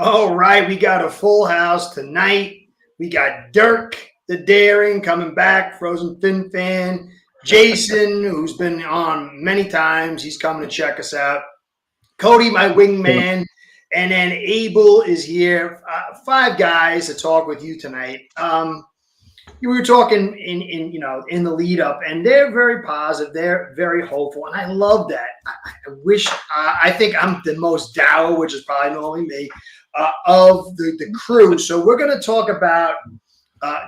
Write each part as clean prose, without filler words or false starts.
All right, we got a full house tonight. We got Dirk the Daring coming back, Frozen Fin fan. Jason, who's been on many times, he's coming to check us out. Cody, my wingman, and then Abel is here. Five guys to talk with you tonight. We were talking in the lead up, and they're very positive. They're very hopeful, and I love that. I think I'm the most dour, which is probably normally me, of the crew. So we're going to talk about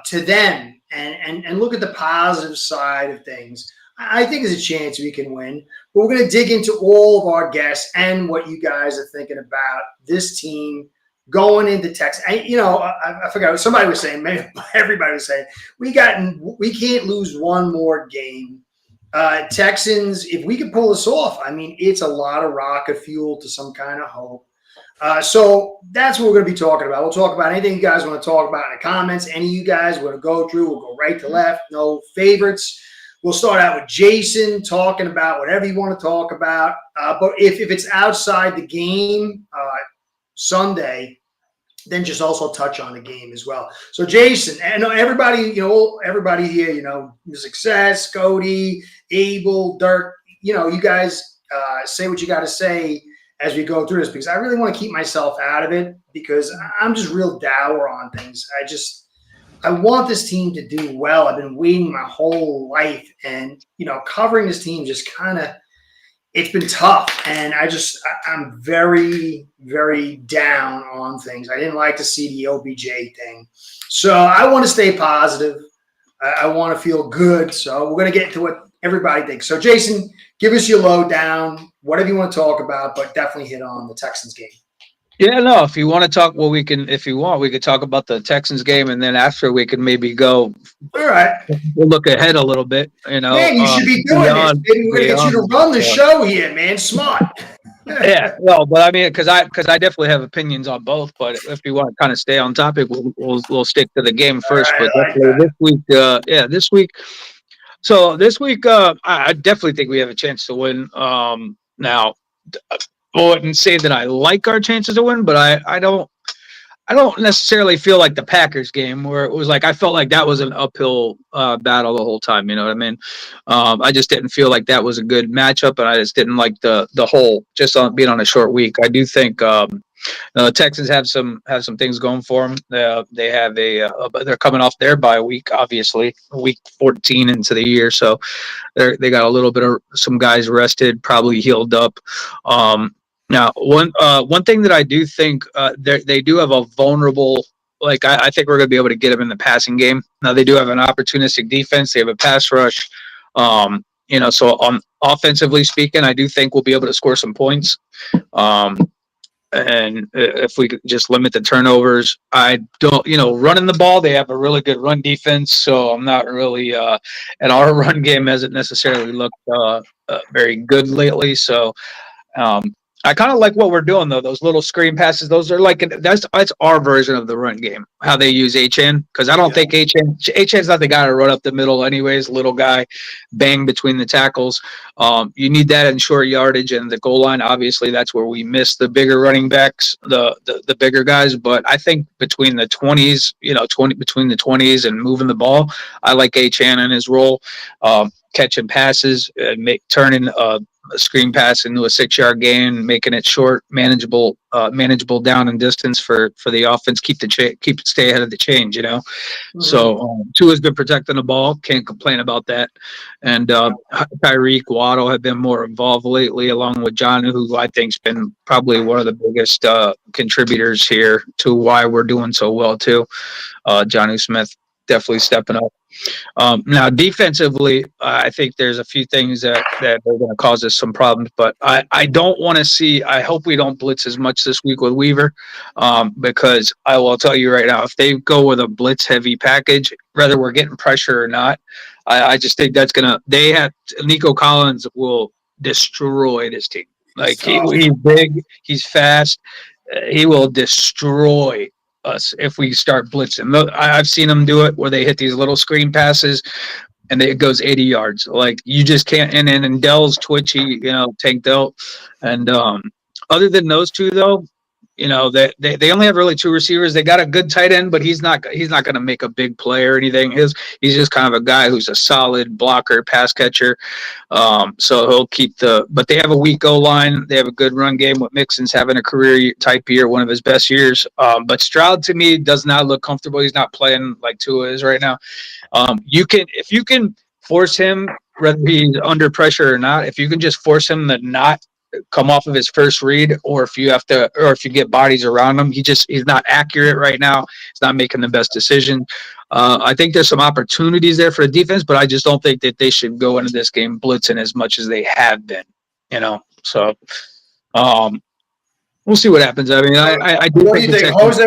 to them and look at the positive side of things. I think there's a chance we can win. But we're going to dig into all of our guests and what you guys are thinking about this team going into Texas. I forgot what somebody was saying. Maybe everybody was saying we can't lose one more game. Texans, if we can pull this off, I mean, it's a lot of rocket fuel to some kind of hope. So that's what we're going to be talking about. We'll talk about anything you guys want to talk about in the comments. Any of you guys want to go through, we'll go right to left. No favorites. We'll start out with Jason talking about whatever you want to talk about. But if it's outside the game Sunday, then just also touch on the game as well. So Jason, and everybody here, Success, Cody, Abel, Dirk, you guys say what you got to say as we go through this, because I really want to keep myself out of it because I'm just real dour on things. I want this team to do well. I've been waiting my whole life, and covering this team just it's been tough, and I'm very, very down on things. I didn't like to see the OBJ thing, so I want to stay positive. I want to feel good. So we're going to get into what everybody thinks. So Jason, give us your lowdown, whatever you want to talk about, but definitely hit on the Texans game. Yeah, no, if you want to talk, well, we can, if you want, we could talk about the Texans game, and then after we can maybe go. All right. We'll look ahead a little bit, Man, you should be doing this. Maybe we're going to get you to run the show here, man. Smart. Yeah, no, but I mean, because I definitely have opinions on both, but if you want to kind of stay on topic, we'll stick to the game first. Right, but this week, So this week, I definitely think we have a chance to win. Now, I wouldn't say that I like our chances to win, but I don't necessarily feel like the Packers game where it was like I felt like that was an uphill battle the whole time. You know what I mean? I just didn't feel like that was a good matchup, and I just didn't like the whole just on being on a short week. I do think the Texans have some things going for them. They have they're coming off their bye week, obviously, week 14 into the year, so they got a little bit of some guys rested, probably healed up. Now, one thing that I do think they do have a vulnerable. Like I think we're going to be able to get them in the passing game. Now they do have an opportunistic defense. They have a pass rush. So on offensively speaking, I do think we'll be able to score some points. And if we could just limit the turnovers, I don't, running the ball, they have a really good run defense. So I'm not really, and our run game hasn't necessarily looked very good lately. So I kind of like what we're doing though. Those little screen passes, those are that's our version of the run game. How they use HN, because I don't think HN's not the guy to run up the middle anyways. Little guy, bang between the tackles. You need that in short yardage and the goal line. Obviously, that's where we miss the bigger running backs, the bigger guys. But I think between the 20s, between the 20s and moving the ball, I like HN in his role, catching passes, turning a screen pass into a 6-yard gain, making it short, manageable down and distance for the offense. Stay ahead of the change. Mm-hmm. So Tua's been protecting the ball. Can't complain about that. And Tyreek, Waddle have been more involved lately, along with John, who I think's been probably one of the biggest contributors here to why we're doing so well too. Jonnu Smith definitely stepping up. Now, defensively, I think there's a few things that are going to cause us some problems, but I don't want to see – I hope we don't blitz as much this week with Weaver because I will tell you right now, if they go with a blitz-heavy package, whether we're getting pressure or not, I just think that's going to – Nico Collins will destroy this team. Like, he's big, he's fast, he will destroy us if we start blitzing. I've seen them do it where they hit these little screen passes and it goes 80 yards. Like you just can't. And Dell's twitchy, Tank Dell. And other than those two, though, They only have really two receivers. They got a good tight end, but he's not going to make a big play or anything. He's just kind of a guy who's a solid blocker, pass catcher. So he'll keep but they have a weak goal line. They have a good run game with Mixon's having a career type year, one of his best years. But Stroud to me does not look comfortable. He's not playing like Tua is right now. If you can force him, whether he's under pressure or not, if you can just force him to not come off of his first read, or if you get bodies around him, he's not accurate right now. He's not making the best decision. I think there's some opportunities there for the defense, but I just don't think that they should go into this game blitzing as much as they have been. So we'll see what happens. I mean, I do. What do you think, Jose?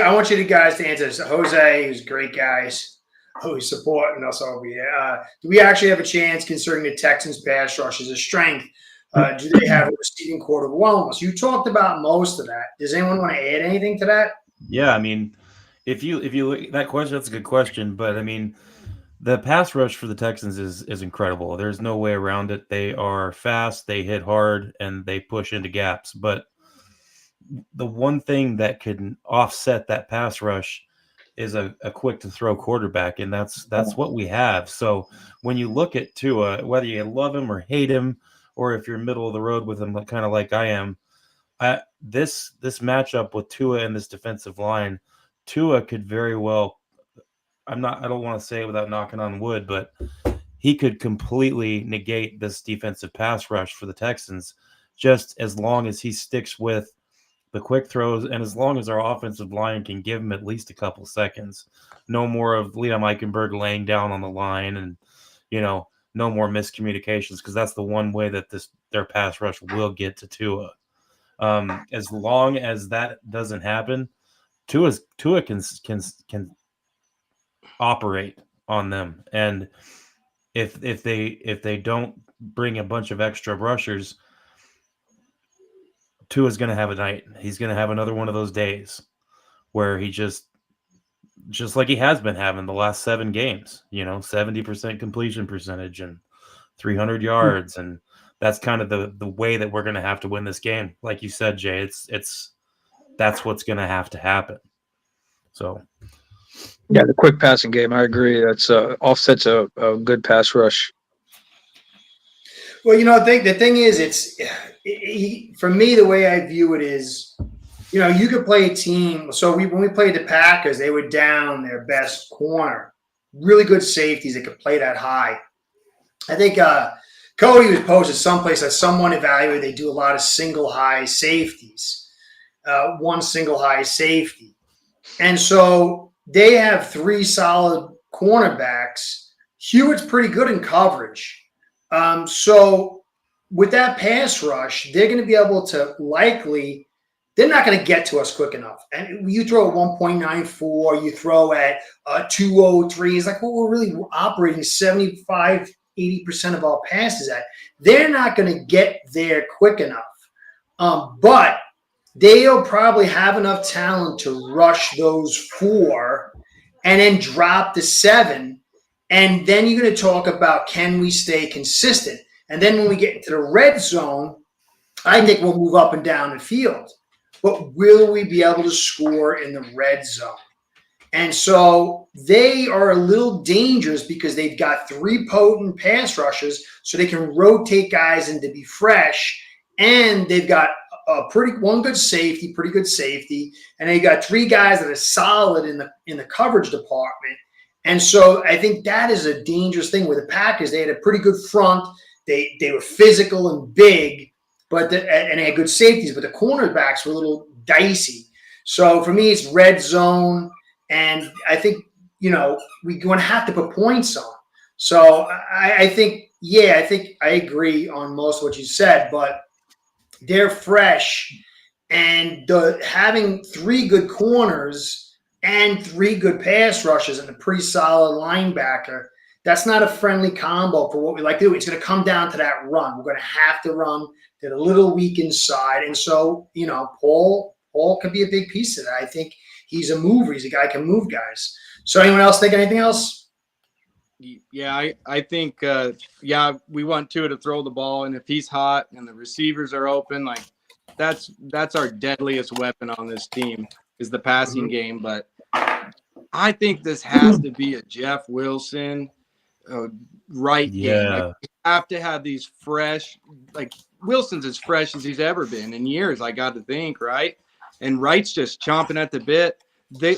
I want you guys to answer this. Jose, who's great guys, who's supporting us over here. Do we actually have a chance, considering the Texans' pass rush is a strength? Do they have a receiving core of wellness? You talked about most of that. Does anyone want to add anything to that? Yeah, I mean, if you look that question, that's a good question. But I mean, the pass rush for the Texans is incredible. There's no way around it. They are fast, they hit hard, and they push into gaps. But the one thing that can offset that pass rush is a quick to throw quarterback, and that's what we have. So when you look at Tua, whether you love him or hate him, or if you're middle of the road with him, kind of like I am, this matchup with Tua and this defensive line, Tua could very well. I don't want to say it without knocking on wood, but he could completely negate this defensive pass rush for the Texans, just as long as he sticks with the quick throws, and as long as our offensive line can give him at least a couple seconds. No more of Liam Eichenberg laying down on the line, and no more miscommunications, because that's the one way that their pass rush will get to Tua. As long as that doesn't happen, Tua can operate on them, and if they don't bring a bunch of extra rushers, Tua's going to have a night. He's going to have another one of those days where he just like he has been having the last 7 games, 70% completion percentage and 300 yards. And that's kind of the way that we're going to have to win this game. Like you said, Jay, that's what's going to have to happen. So. Yeah, the quick passing game. I agree. That's offsets a good pass rush. Well, the thing is, for me, the way I view it is, you could play a team. So when we played the Packers, they were down their best corner, really good safeties that could play that high. I think Cody was posted someplace that someone evaluated. They do a lot of single high safeties, one single high safety, and so they have 3 solid cornerbacks. Hewitt's pretty good in coverage. So with that pass rush, they're going to be able to they're not going to get to us quick enough. And you throw at 1.94, you throw at 203. It's like, we're really operating 75, 80% of our passes at. They're not going to get there quick enough. But they'll probably have enough talent to rush those 4 and then drop to 7. And then you're going to talk about, can we stay consistent? And then when we get into the red zone, I think we'll move up and down the field. But will we be able to score in the red zone? And so they are a little dangerous because they've got 3 potent pass rushers, so they can rotate guys and to be fresh. And they've got pretty good safety, and they got 3 guys that are solid in the coverage department. And so I think that is a dangerous thing with the Packers. They had a pretty good front. They were physical and big, and they had good safeties, but the cornerbacks were a little dicey. So for me, it's red zone, and I think, we're going to have to put points on. So I think I agree on most of what you said, but they're fresh, and having 3 good corners and 3 good pass rushes and a pretty solid linebacker, that's not a friendly combo for what we like to do. It's going to come down to that run. We're going to have to run. They're a little weak inside. And so, Paul could be a big piece of that. I think he's a mover. He's a guy who can move guys. So anyone else think anything else? Yeah, I think, we want Tua to throw the ball. And if he's hot and the receivers are open, like that's our deadliest weapon on this team is the passing game. But I think this has to be a Jeff Wilson right game. Like, Yeah. we have to have these fresh, like Wilson's as fresh as he's ever been in years, I got to think, right? And Wright's just chomping at the bit.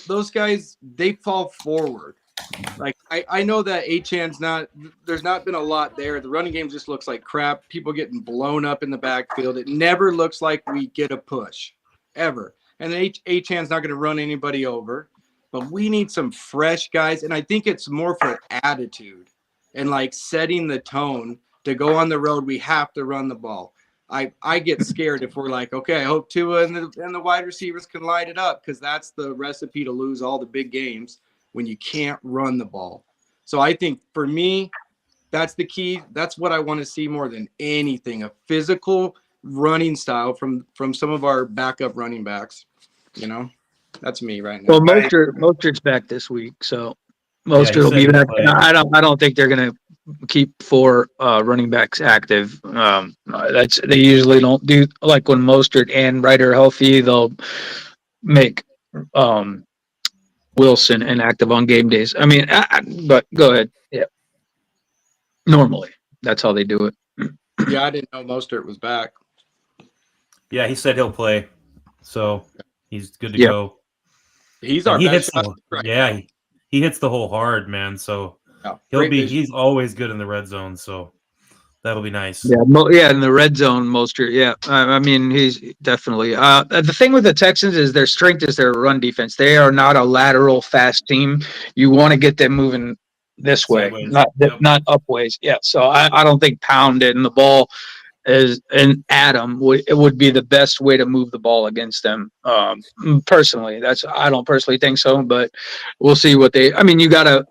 Those guys, they fall forward. Like I know that Achan's there's not been a lot there. The running game just looks like crap. People getting blown up in the backfield. It never looks like we get a push ever. And Achan's not going to run anybody over. But we need some fresh guys. And I think it's more for attitude and like setting the tone to go on the road. We have to run the ball. I get scared if we're like, okay, I hope Tua and the wide receivers can light it up, because that's the recipe to lose all the big games when you can't run the ball. So I think for me, that's the key. That's what I want to see more than anything, a physical running style from some of our backup running backs. You know, that's me right now. Well, Mostert's back this week, so he Mostert will said be he'll back. play. I don't think they're gonna keep 4 running backs active. They usually don't do, like when Mostert and Wright are healthy, they'll make Wilson inactive on game days. I mean, but go ahead. Yeah, normally that's how they do it. Yeah, I didn't know Mostert was back. Yeah, he said he'll play, so he's good to Yeah. go. He's And our he best hits shot the, right yeah, now. he hits the hole hard, man. So Yeah, great vision. he's always good in the red zone. So that'll be nice. Yeah, in the red zone, Mostert. Yeah, I mean, he's definitely. The thing with the Texans is their strength is their run defense. They are not a lateral fast team. You want to get them moving this way, Sideways. not Yep. not upways. Yeah, so I don't think pounding the ball is an Adam would be the best way to move the ball against them. Personally, I don't personally think so, but we'll see what they. I mean,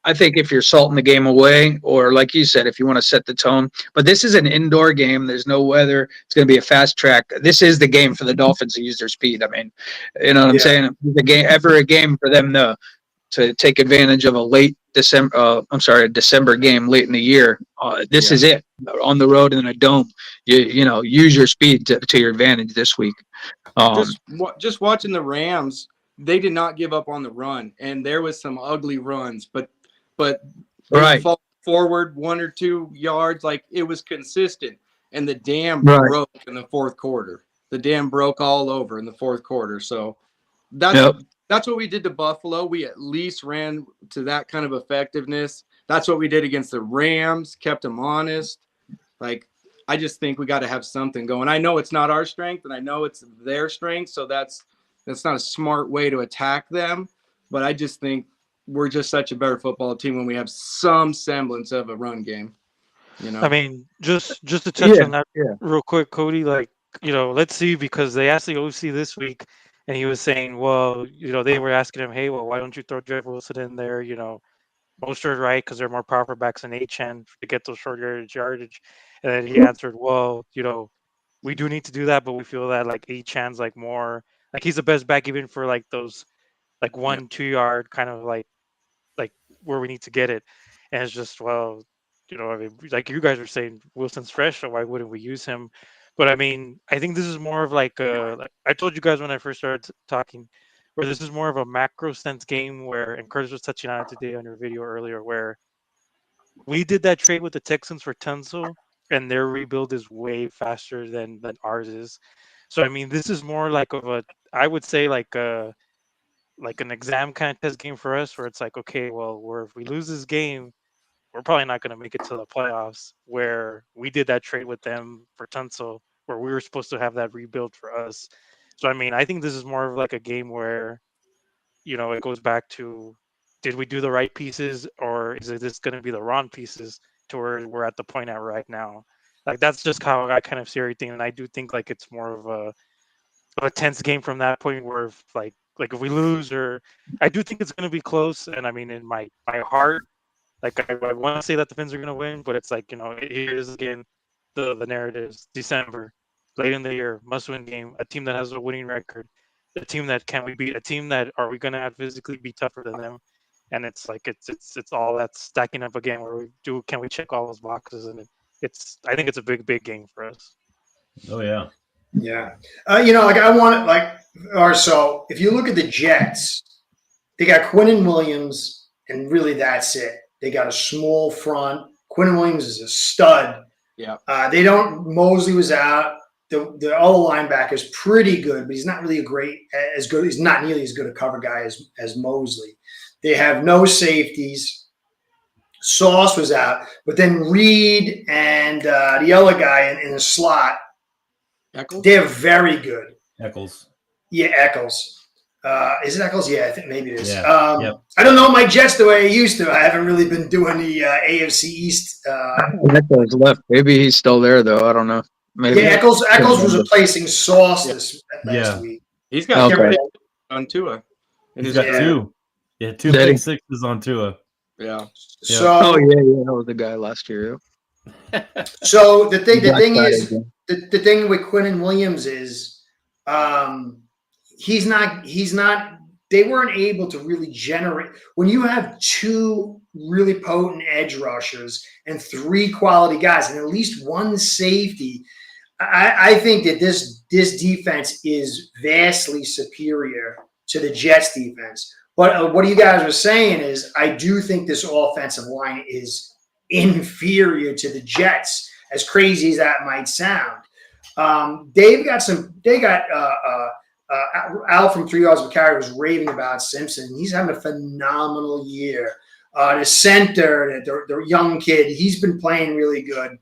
I think if you're salting the game away, or like you said, if you want to set the tone. But this is an indoor game. There's no weather. It's going to be a fast track. This is the game for the Dolphins to use their speed. I mean, you know what I'm saying? A game for them to take advantage of a December game late in the year. This is it, on the road in a dome. Use your speed to your advantage this week. Just watching the Rams, they did not give up on the run, and there was some ugly runs, but they Right. fall forward 1 or 2 yards. Like, it was consistent, and the dam Right. broke in the fourth quarter. The dam broke all over in the fourth quarter. So that's Yep. that's what we did to Buffalo. We at least ran to that kind of effectiveness. That's what we did against the Rams, kept them honest. Like, I just think we got to have something going. I know it's not our strength, and I know it's their strength, so that's not a smart way to attack them. But I just think we're just such a better football team when we have some semblance of a run game. I mean, just to touch Yeah. on that Yeah. real quick, Cody, like, let's see, because they asked the OC this week, and he was saying, well, they were asking him, hey, well, why don't you throw Jeff Wilson in there? Mostert, right? Because they're more proper backs than HN to get those short yardage. And then he answered, well, we do need to do that, but we feel that like HN's like more, like he's the best back even for like those like 1-2 yard kind of like where we need to get it. And it's just, well, I mean, like you guys are saying, Wilson's fresh, so why wouldn't we use him? But I mean, I think this is more of like I told you guys when I first started talking, where this is more of a macro sense game where, and Curtis was touching on it today on your video earlier, where we did that trade with the Texans for Tunsil, and their rebuild is way faster than ours is. So I mean, this is more like I would say like an exam kind of test game for us, where it's like, okay, well, if we lose this game, we're probably not going to make it to the playoffs. Where we did that trade with them for Tunsil, where we were supposed to have that rebuild for us. So I mean, I think this is more of like a game where, it goes back to, did we do the right pieces, or is this going to be the wrong pieces to where we're at the point at right now? Like, that's just how I kind of see everything, and I do think like it's more of a tense game from that point, where if we lose, or I do think it's going to be close. And I mean, in my heart, like I want to say that the Finns are going to win, but it's like, here is again the narratives. December, late in the year, must-win game. A team that has a winning record. A team that can we beat? A team that are we going to physically be tougher than them? And it's like it's all that stacking up again, where can we check all those boxes? And I think it's a big game for us. Oh yeah. Yeah. Like I want it like, or so if you look at the Jets, they got Quinnen Williams, and really that's it. They got a small front. Quinnen Williams is a stud. Yeah. They don't. Mosley was out. The other linebacker is pretty good, but he's not really as good. He's not nearly as good a cover guy as Mosley. They have no safeties. Sauce was out, but then Reed and the other guy in the slot, Eccles? they're very good. Eccles. Yeah, Eccles. Is it Eccles? Yeah, I think maybe it is. Yeah. Yep. I don't know my Jets the way I used to. I haven't really been doing the AFC East. Eccles left. Maybe he's still there though. I don't know. Maybe. Yeah, Eccles was replacing Sauce this last week. He's got Okay. on Tua. And He's his got Yeah. two. Yeah, two Did he? pick sixes on Tua. Yeah. So, Oh yeah, that was the guy last year. so the thing is, Yeah. the thing with Quinnen Williams is, he's not. They weren't able to really generate when you have two really potent edge rushers and three quality guys and at least one safety. I think that this defense is vastly superior to the Jets defense. But what you guys were saying is I do think this offensive line is inferior to the Jets, as crazy as that might sound. They got Al from 3 Yards of Carry was raving about Simpson. He's having a phenomenal year. The center, the young kid, he's been playing really good.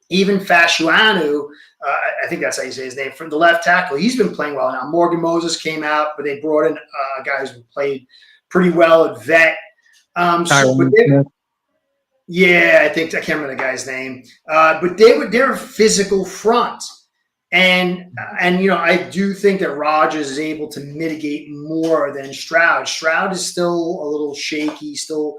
Even Fashuanu, I think that's how you say his name, from the left tackle, he's been playing well. Now, Morgan Moses came out, but they brought in a guy who's played pretty well at vet. I can't remember the guy's name. But they're a physical front. And I do think that Rodgers is able to mitigate more than Stroud. Stroud is still a little shaky, still,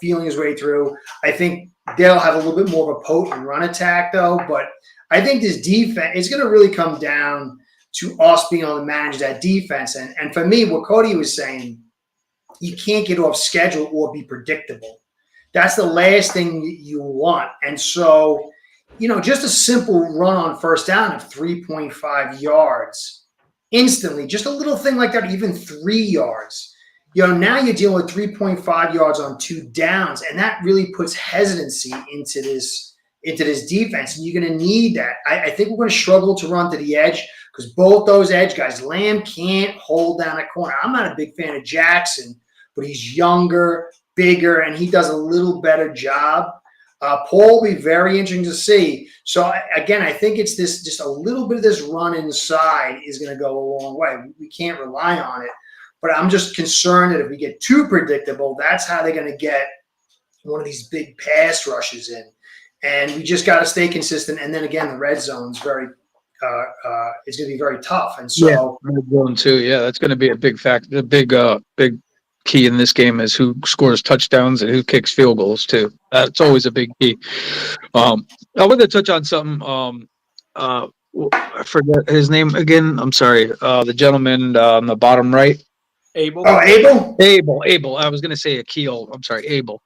feeling his way through. I think they'll have a little bit more of a potent run attack, though. But I think this defense is going to really come down to us being able to manage that defense. And for me, what Cody was saying, you can't get off schedule or be predictable. That's the last thing you want. And so, just a simple run on first down of 3.5 yards instantly, just a little thing like that, even 3 yards. Now you're dealing with 3.5 yards on 2 downs, and that really puts hesitancy into this defense. And you're going to need that. I think we're going to struggle to run to the edge because both those edge guys, Lamb can't hold down a corner. I'm not a big fan of Jackson, but he's younger, bigger, and he does a little better job. Paul will be very interesting to see. So, again, I think it's just a little bit of this run inside is going to go a long way. We can't rely on it. But I'm just concerned that if we get too predictable, that's how they're going to get one of these big pass rushes in. And we just got to stay consistent. And then, again, the red zone is it's going to be very tough. And so, red zone too. Yeah, that's going to be a big factor. The big key in this game is who scores touchdowns and who kicks field goals too. That's always a big key. I wanted to touch on something. I forget his name again. I'm sorry. The gentleman on the bottom right. Abel. Oh, Abel. Abel. I was going to say Akil. I'm sorry, Abel.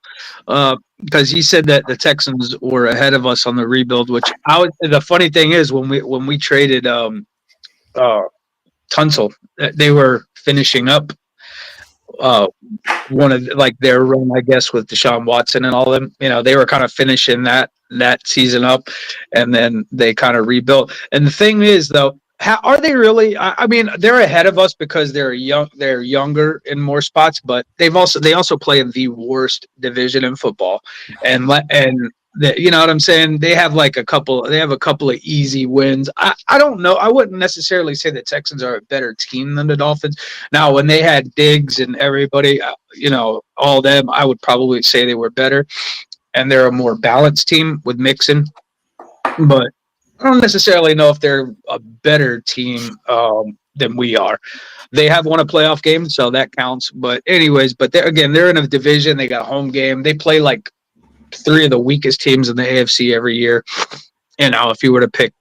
Because he said that the Texans were ahead of us on the rebuild. The funny thing is when we traded Tunsil, they were finishing up one of their run, I guess, with Deshaun Watson and all them. They were kind of finishing that season up, and then they kind of rebuilt. And the thing is, though, how are they really? I mean, they're ahead of us because they're younger in more spots, but they also play in the worst division in football, and you know what I'm saying? They have a couple of easy wins. I don't know. I wouldn't necessarily say the Texans are a better team than the Dolphins. Now, when they had Diggs and everybody, all them, I would probably say they were better, and they're a more balanced team with Mixon, but I don't necessarily know if they're a better team than we are. They have won a playoff game, so that counts. But anyways, they're in a division. They got a home game. They play 3 of the weakest teams in the AFC every year. If you were to pick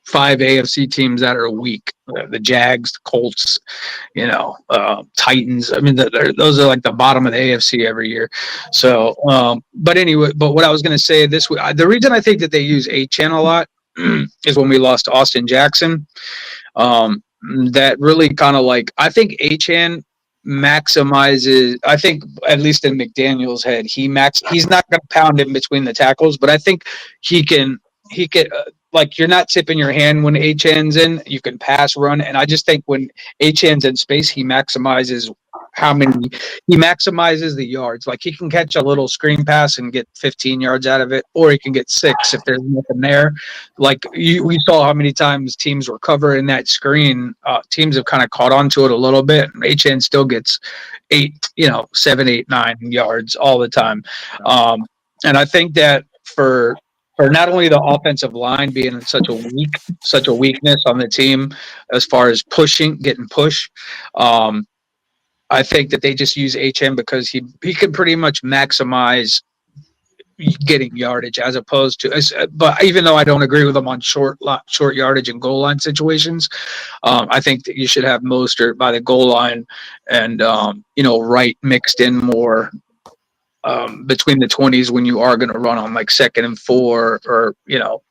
5 AFC teams that are weak, the Jags, the Colts, Titans. I mean, those are the bottom of the AFC every year. So, but what I was going to say this week, the reason I think that they use 8chan a lot is when we lost Austin Jackson. That really kind of like, I think Achan maximizes, I think at least in McDaniel's head, he's not going to pound in between the tackles, but I think he can like, you're not tipping your hand when Achan's in, you can pass, run, and I just think when Achan's in space, he maximizes the yards. Like, he can catch a little screen pass and get 15 yards out of it, or he can get 6 if there's nothing there. Like, we saw how many times teams were covering that screen. Teams have kind of caught on to it a little bit. HN still gets 7, 8, 9 yards all the time. And I think that for not only the offensive line being such a weakness on the team as far as getting push, I think that they just use HM because he can pretty much maximize getting yardage as opposed to, but even though I don't agree with him on short yardage and goal line situations, I think that you should have Mostert by the goal line and, Wright mixed in more between the 20s when you are going to run on like 2nd and 4 or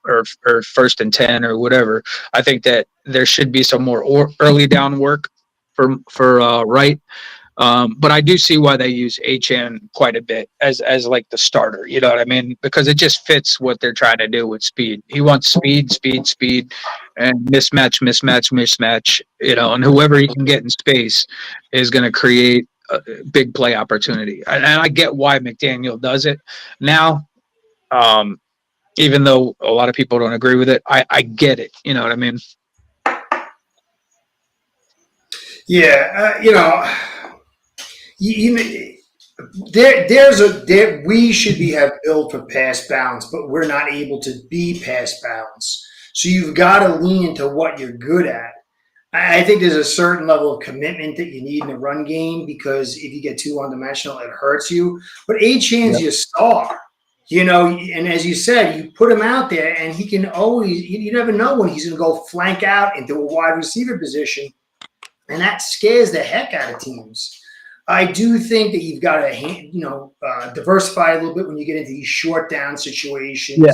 1st and 10 or whatever. I think that there should be some more early down work for Wright. But I do see why they use HN quite a bit as like the starter, you know what I mean? Because it just fits what they're trying to do with speed. He wants speed, and mismatch, and whoever he can get in space is going to create a big play opportunity. And I get why McDaniel does it now. Even though a lot of people don't agree with it, I get it. You know what I mean? Yeah, we should have built for pass balance, but we're not able to be pass balance. So you've got to lean into what you're good at. I think there's a certain level of commitment that you need in the run game because if you get too one-dimensional, it hurts you. But Achan's your star, and as you said, you put him out there and he can always, you never know when he's going to go flank out into a wide receiver position, and that scares the heck out of teams. I do think that you've got to, diversify a little bit when you get into these short down situations. Yeah.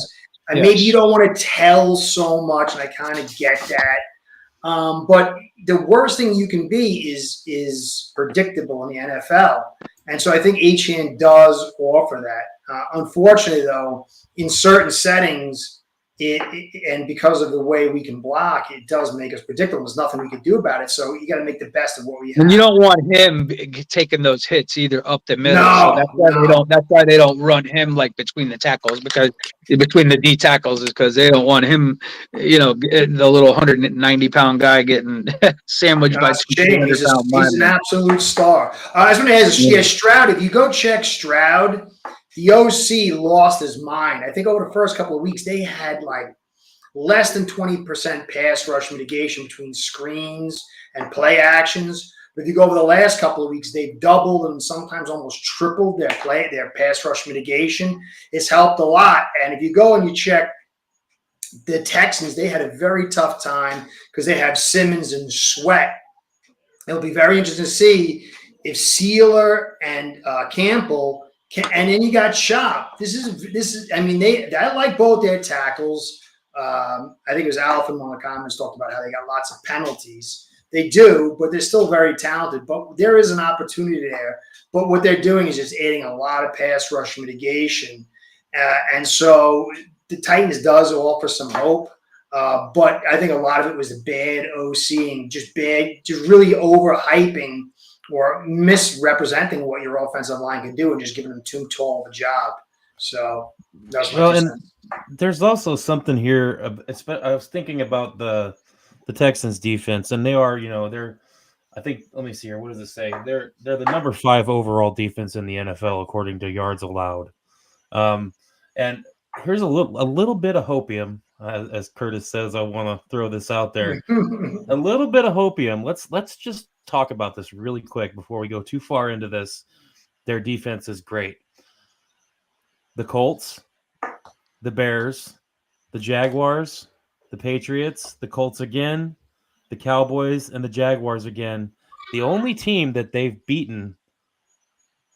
And maybe you don't want to tell so much, and I kind of get that. But the worst thing you can be is predictable in the NFL. And so I think HN does offer that. Unfortunately, though, in certain settings, and because of the way we can block, it does make us predictable. There's nothing we can do about it. So you got to make the best of what we have. And you don't want him taking those hits either up the middle. So that's why they don't run him like between the tackles, because between the D tackles is because they don't want him, the little 190-pound guy getting sandwiched by 200-pound linemen. He's an absolute star. I was going to ask Stroud. If you go check Stroud, the OC lost his mind. I think over the first couple of weeks, they had like less than 20% pass rush mitigation between screens and play actions. But if you go over the last couple of weeks, they've doubled and sometimes almost tripled their pass rush mitigation. It's helped a lot. And if you go and you check the Texans, they had a very tough time because they have Simmons and Sweat. It'll be very interesting to see if Sealer and Campbell – and then you got Shop. This is. I mean, I like both their tackles. I think it was Alf in one of the comments talked about how they got lots of penalties. They do, but they're still very talented. But there is an opportunity there. But what they're doing is just adding a lot of pass rush mitigation, and so the Titans does offer some hope. But I think a lot of it was the bad OCing, just really overhyping or misrepresenting what your offensive line can do and just giving them too tall of a job. So that's and there's also something here. I was thinking about the Texans defense, and they are, they're, I think, let me see here. What does it say? They're the number 5 overall defense in the NFL according to yards allowed. And here's a little bit of hopium, as Curtis says. I want to throw this out there. A little bit of hopium. Let's just talk about this really quick before we go too far into this. Their defense is great. The Colts, the Bears, the Jaguars, the Patriots, the Colts again, the Cowboys, and the Jaguars again. The only team that they've beaten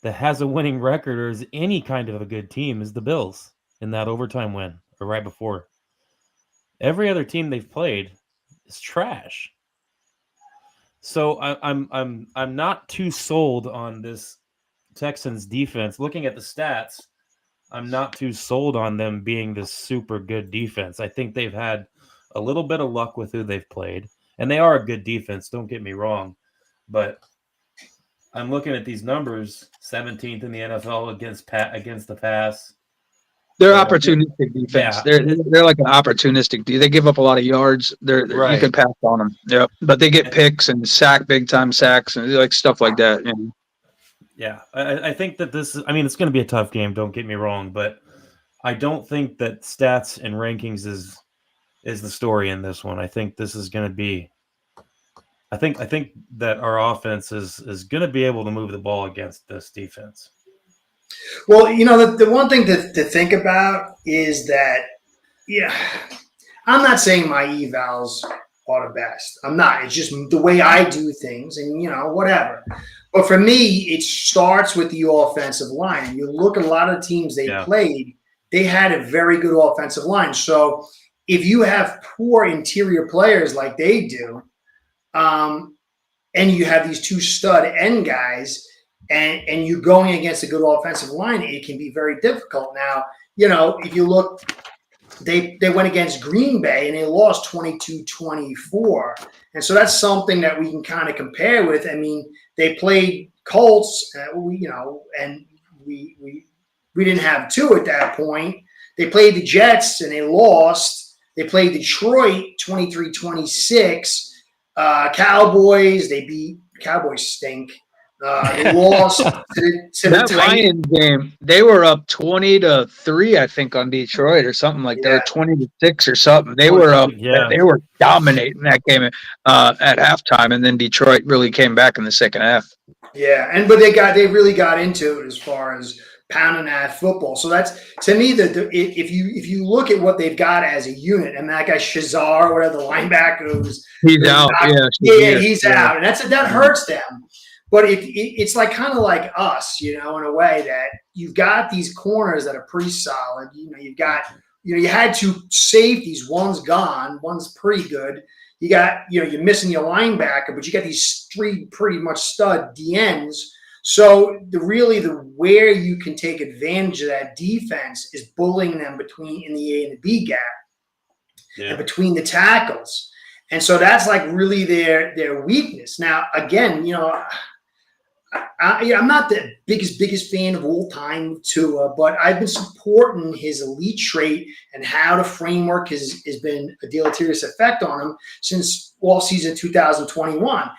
that has a winning record or is any kind of a good team is the Bills in that overtime win or right before. Every other team they've played is trash. So I'm not too sold on this Texans defense. Looking at the stats, I'm not too sold on them being this super good defense. I think they've had a little bit of luck with who they've played, and they are a good defense. Don't get me wrong, but I'm looking at these numbers: 17th in the NFL against the pass. They're They're a good- opportunistic defense. Yeah. They're like an opportunistic. They give up a lot of yards. You Right. can pass on them. Yeah, but they get picks and big time sacks and like stuff like that. You know? Yeah, I think that this is. I mean, it's going to be a tough game. Don't get me wrong, but I don't think that stats and rankings is the story in this one. I think this is going to be. I think that our offense is going to be able to move the ball against this defense. Well, the one thing to think about is that, yeah, I'm not saying my evals are the best. I'm not. It's just the way I do things, and whatever. But for me, it starts with the offensive line. You look at a lot of teams they played; they had a very good offensive line. So if you have poor interior players like they do, and you have these two stud end guys, and you're going against a good offensive line, it can be very difficult. Now, if you look, they went against Green Bay and they lost 22-24. And so that's something that we can kind of compare with. I mean, they played Colts, and we didn't have two at that point. They played the Jets and they lost. They played Detroit 23-26. Cowboys, they beat Cowboys stink. They lost to that the Lions game. They were up 20-3, I think, on Detroit or something like that, or 20-6 or something. They were up. Yeah. They were dominating that game at halftime, and then Detroit really came back in the second half. Yeah, but they really got into it as far as pounding that football. So that's, to me, if you look at what they've got as a unit, and that guy Shazar, whatever the linebacker who's he's out, he's out, and that hurts them. But it's like kind of like us, in a way that you've got these corners that are pretty solid. You've got you had two safeties, one's gone, one's pretty good. You got you're missing your linebacker, but you got these three pretty much stud DNs. So where you can take advantage of that defense is bullying them in the A and the B gap, and between the tackles. And so that's like really their weakness. Now, again, I'm not the biggest fan of all time Tua, but I've been supporting his elite trait and how the framework has been a deleterious effect on him since all season 2021.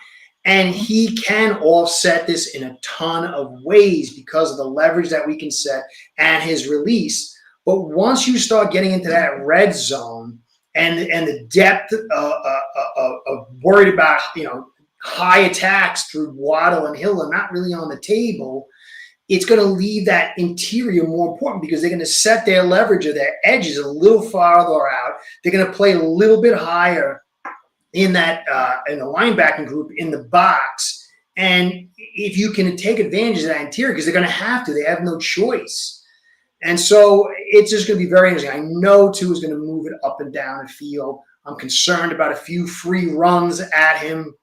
And he can offset this in a ton of ways because of the leverage that we can set and his release. But once you start getting into that red zone and the depth of worried about, high attacks through Waddle and Hill are not really on the table, it's going to leave that interior more important because they're going to set their leverage of their edges a little farther out. They're going to play a little bit higher in that in the linebacking group in the box. And if you can take advantage of that interior, because they're going to have to, they have no choice. And so it's just going to be very interesting. I know Tua is going to move it up and down the field. I'm concerned about a few free runs at him.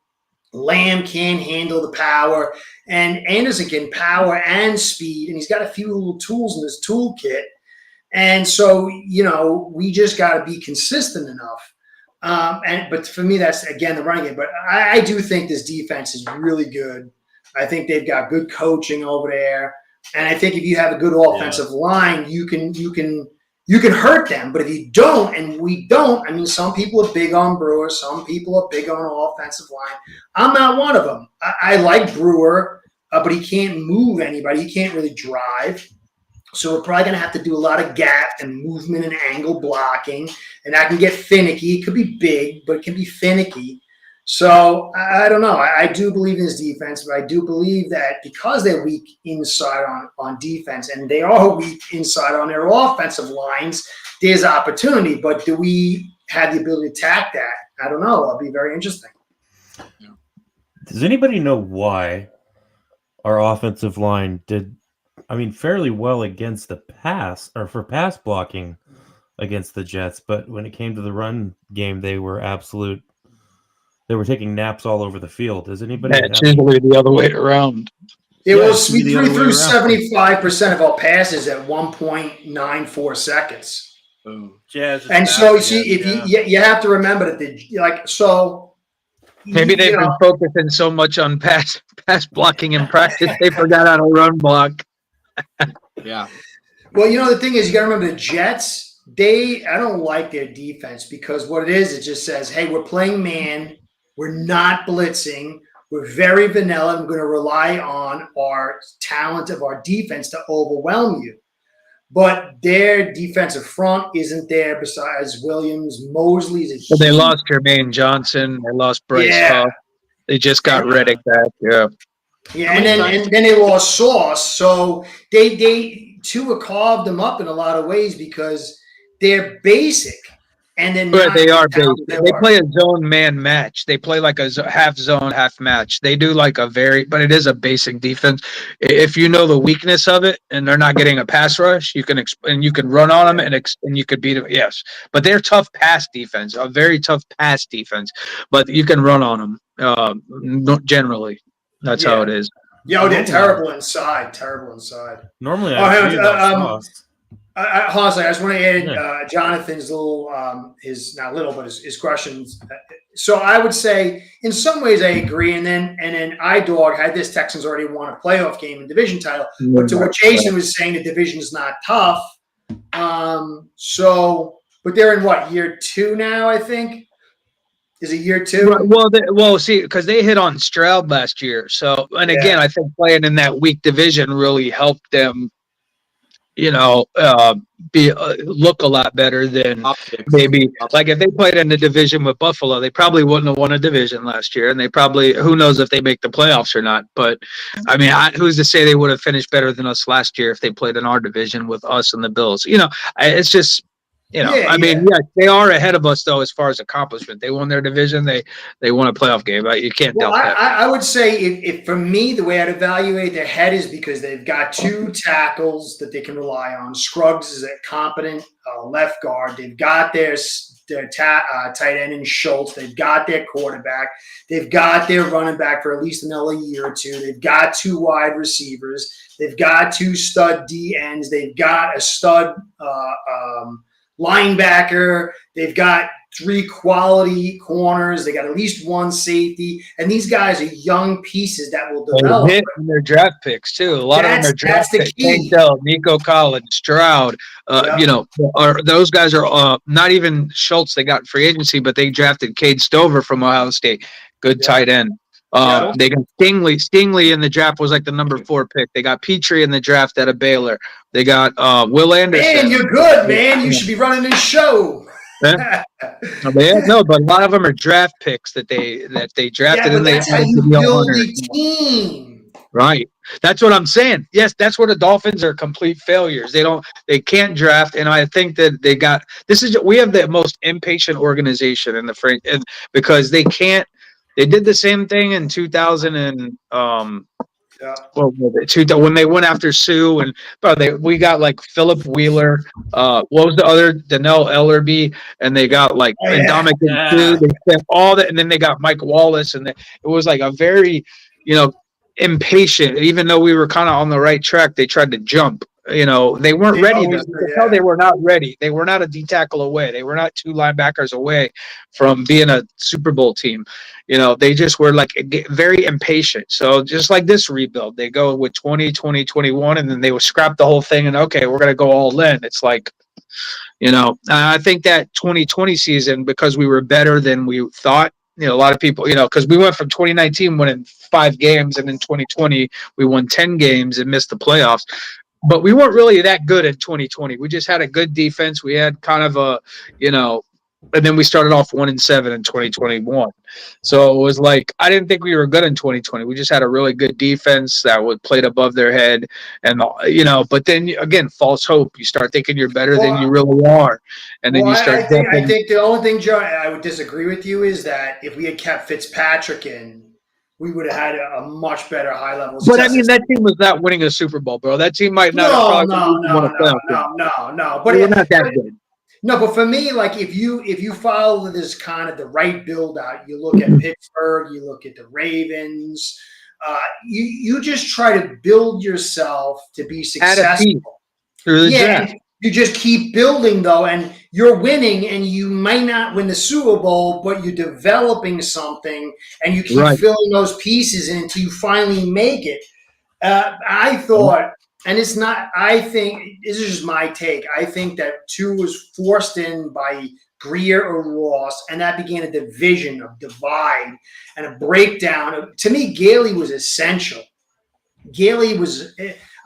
Lamb can't handle the power, and Anderson can power and speed, and he's got a few little tools in his toolkit. And so, we just got to be consistent enough. But for me, that's, again, the running game. But I do think this defense is really good. I think they've got good coaching over there. And I think if you have a good offensive line, you can hurt them. But if you don't, and we don't, I mean, some people are big on Brewer. Some people are big on offensive line. I'm not one of them. I like Brewer, but he can't move anybody. He can't really drive. So we're probably going to have to do a lot of gap and movement and angle blocking. And that can get finicky. It could be big, but it can be finicky. So I don't know. I do believe in his defense, but I do believe that because they're weak inside on defense and they are weak inside on their offensive lines, there's opportunity. But do we have the ability to attack that? I don't know. It'll be very interesting. Does anybody know why our offensive line did, fairly well against the pass or for pass blocking against the Jets, but when it came to the run game, they were taking naps all over the field. Does anybody It's usually the other way around. It Yeah, was it should be we the other threw way through around. 75% of our passes at 1.94 seconds. Boom. Jazz is And fast so, again, see, if yeah. you have to remember that Maybe you they've know, been focusing so much on pass blocking in practice they forgot how to run block. Yeah. well, the thing is, you got to remember the Jets. I don't like their defense because what it is, it just says, "Hey, we're playing man. We're not blitzing. We're very vanilla. I'm going to rely on our talent of our defense to overwhelm you." But their defensive front isn't there besides Williams. Mosley's a But they huge. lost Jermaine Johnson. They lost Bryce Yeah. Huff. They just got And- Reddick back. Yeah. Yeah, How and many then times- and then they lost Sauce. So they Tua carved them up in a lot of ways because they're basic and they're But not they are as talented basic. as They are. play a zone man match. They play like a half zone, half match. They do like but it is a basic defense. If you know the weakness of it and they're not getting a pass rush, you can and you can run on them and you could beat them. Yes, but they're tough pass defense, a very tough pass defense. But you can run on them generally. That's how it is. Yo, they're Normally- terrible inside. Terrible inside. Normally, Oh, I hang agree on, about Sauce. Hold on a second. I just want to add Yeah. Jonathan's his not little, but his questions. So I would say, in some ways, I agree. And then iDog had this Texans already won a playoff game and division title. But to what Jason was saying, the division is not tough. But they're in what, year 2 now? I think. Is it year 2? Right, well, see, because they hit on Stroud last year. So, and again, I think playing in that weak division really helped them, look a lot better than Optics. maybe like if they played in the division with Buffalo, they probably wouldn't have won a division last year, and they probably, who knows if they make the playoffs or not. But I mean, who's to say they would have finished better than us last year if they played in our division with us and the Bills? It's just. I mean, they are ahead of us though as far as accomplishment. They won their division. They won a playoff game. You can't doubt that. I would say if for me, the way I'd evaluate their head is because they've got 2 tackles that they can rely on. Scruggs is a competent left guard. They've got their tight end in Schultz. They've got their quarterback. They've got their running back for at least another year or 2. They've got 2 wide receivers. They've got 2 stud D ends. They've got a stud linebacker. They've got 3 quality corners. They got at least 1 safety, and these guys are young pieces that will develop. Hit in their draft picks too. A lot of them are draft picks. Tank Dell, Nico Collins, Stroud. Those guys are not even Schultz. They got free agency, but they drafted Cade Stover from Ohio State. Good tight end. They got Stingley. Stingley in the draft was like the number 4 pick. They got Petrie in the draft out of Baylor. They got Will Anderson. Man, you're good, man. You should be running this show. But a lot of them are draft picks that they drafted, and that's how you build a team. Right. That's what I'm saying. Yes, that's where the Dolphins are complete failures. They can't draft, and I think that we have the most impatient organization in the frame, because they can't. They did the same thing in 2000 and when they went after Sue, and we got like Philip Wheeler. What was the other? Donnell Ellerby, and they got like Ndamukong Suh. They spent all that, and then they got Mike Wallace, and it was like a very, impatient. Even though we were kind of on the right track, they tried to jump. They weren't ready. You could tell they were not ready. They were not a D tackle away. They were not 2 linebackers away from being a Super Bowl team. They just were like very impatient. So just like this rebuild, they go with 20, 21, and then they would scrap the whole thing. And okay, we're going to go all in. It's like, I think that 2020 season, because we were better than we thought, a lot of people, because we went from 2019 winning 5 games, and in 2020 we won 10 games and missed the playoffs. But we weren't really that good in 2020. We just had a good defense. We had kind of a, and then we started off 1-7 in 2021. So it was like, I didn't think we were good in 2020. We just had a really good defense that played above their head. And, but then again, false hope. You start thinking you're better than you really are. And then you start. I think the only thing, John, I would disagree with you is that if we had kept Fitzpatrick in, we would have had a much better high level. But I mean, that team was not winning a Super Bowl, bro. That team might not. No. But we're not that good. No, but for me, like if you follow this kind of the right build out, you look at Pittsburgh, you look at the Ravens, you just try to build yourself to be Add a piece successful. through the Yeah, draft. and you just keep building though, and you're winning, and you might not win the Super Bowl, but you're developing something, and you keep Right. filling those pieces in until you finally make it. I thought, and it's not. I think this is just my take. I think that two was forced in by Greer or Ross, and that began a division, a divide, and a breakdown. To me, Gailey was essential. Gailey was.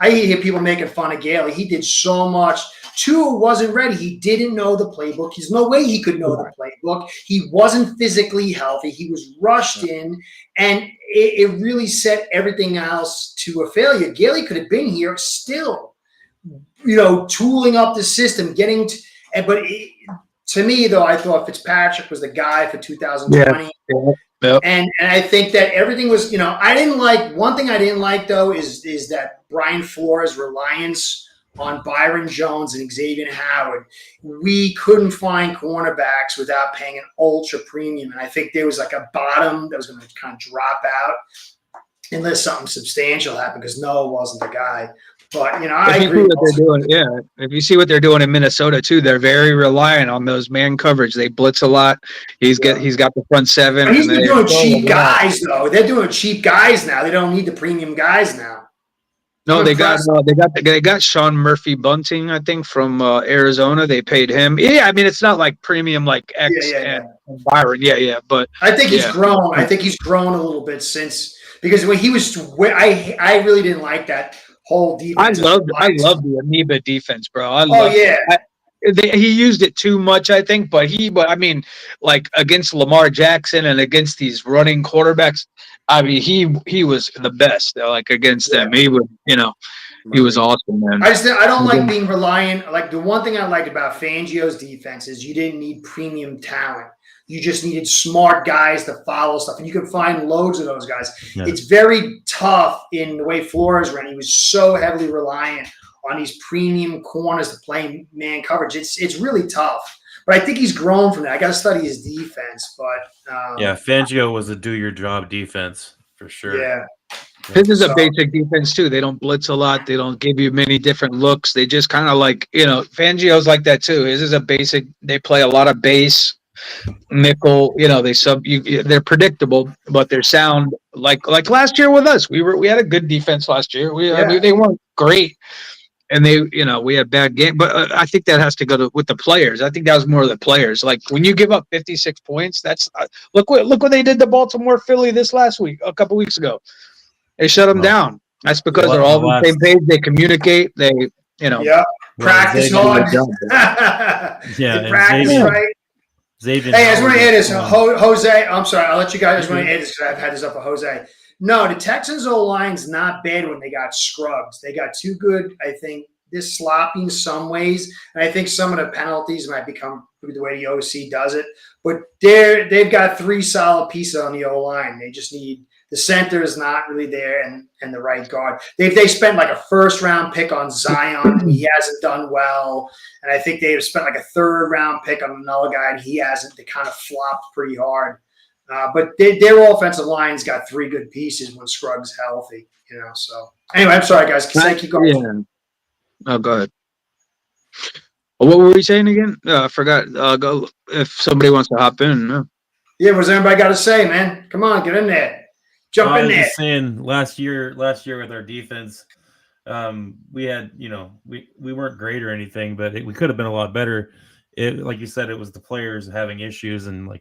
I hear people making fun of Gailey. He did so much. Tua wasn't ready. He didn't know the playbook. There's no way he could know the playbook. He wasn't physically healthy. He was rushed in, and it really set everything else to a failure. Gailey could have been here still, tooling up the system, getting to, but to me, though, I thought Fitzpatrick was the guy for 2020. Yeah. Yep. And I think that everything was, I didn't like, one thing I didn't like though is that Brian Flores' reliance on Byron Jones and Xavier Howard. We couldn't find cornerbacks without paying an ultra premium. And I think there was like a bottom that was going to kind of drop out unless something substantial happened, because Noah wasn't the guy. But, I agree. What they're doing, yeah. If you see what they're doing in Minnesota too, they're very reliant on those man coverage. They blitz a lot. He's got the front seven. But he's been doing cheap guys though. They're doing cheap guys now. They don't need the premium guys now. No, they got Sean Murphy Bunting, I think, from Arizona. They paid him. Yeah, I mean it's not like premium like X and Byron. Yeah, but I think he's grown. I think he's grown a little bit since, because when he was, I really didn't like that whole defense. I love the amoeba defense, bro. He used it too much, I think, but I mean, like against Lamar Jackson and against these running quarterbacks, I mean, he was the best. Like against them, he was, he was awesome, man. I don't like being reliant. Like the one thing I liked about Fangio's defense is you didn't need premium talent. You just needed smart guys to follow stuff, and you can find loads of those guys. Yeah. It's very tough in the way Flores ran. He was so heavily reliant on these premium corners to play man coverage. It's really tough. But I think he's grown from that. I got to study his defense. But Fangio was a do-your-job defense for sure. Yeah. This is a basic defense too. They don't blitz a lot. They don't give you many different looks. They just kind of like, Fangio's like that too. His is a basic. They play a lot of base, nickel. They're predictable, but they're sound. Like last year with us, we had a good defense last year. I mean, they weren't great. And we had bad game, but I think that has to go with the players. I think that was more of the players. Like when you give up 56 points, that's look what they did to Baltimore, Philly this last week, a couple weeks ago. They shut them down. That's because they're all on the same page. They communicate. They, practice hard. Practice right. Xavier hey, I just want to add this, Jose. I'm sorry, I'll let you guys. I just want to add this because I've had this up for Jose. No, the Texans' O-line's not bad when they got scrubs. They got too good, I think. They're sloppy in some ways, and I think some of the penalties might become the way the OC does it. But they've got three solid pieces on the O-line. They just need – the center is not really there and the right guard. They spent like a first-round pick on Zion, and he hasn't done well. And I think they've spent like a third-round pick on another guy, and he hasn't. They kind of flopped pretty hard. But their offensive line's got three good pieces when Scruggs healthy, So anyway, I'm sorry, guys. Keep going. Yeah. Oh, go ahead. What were we saying again? I forgot. Go if somebody wants to hop in. Yeah, what's everybody got to say, man? Come on, get in there. Jump in there. I was just saying, last year with our defense, we had, we weren't great or anything, but we could have been a lot better. Like you said, it was the players having issues, and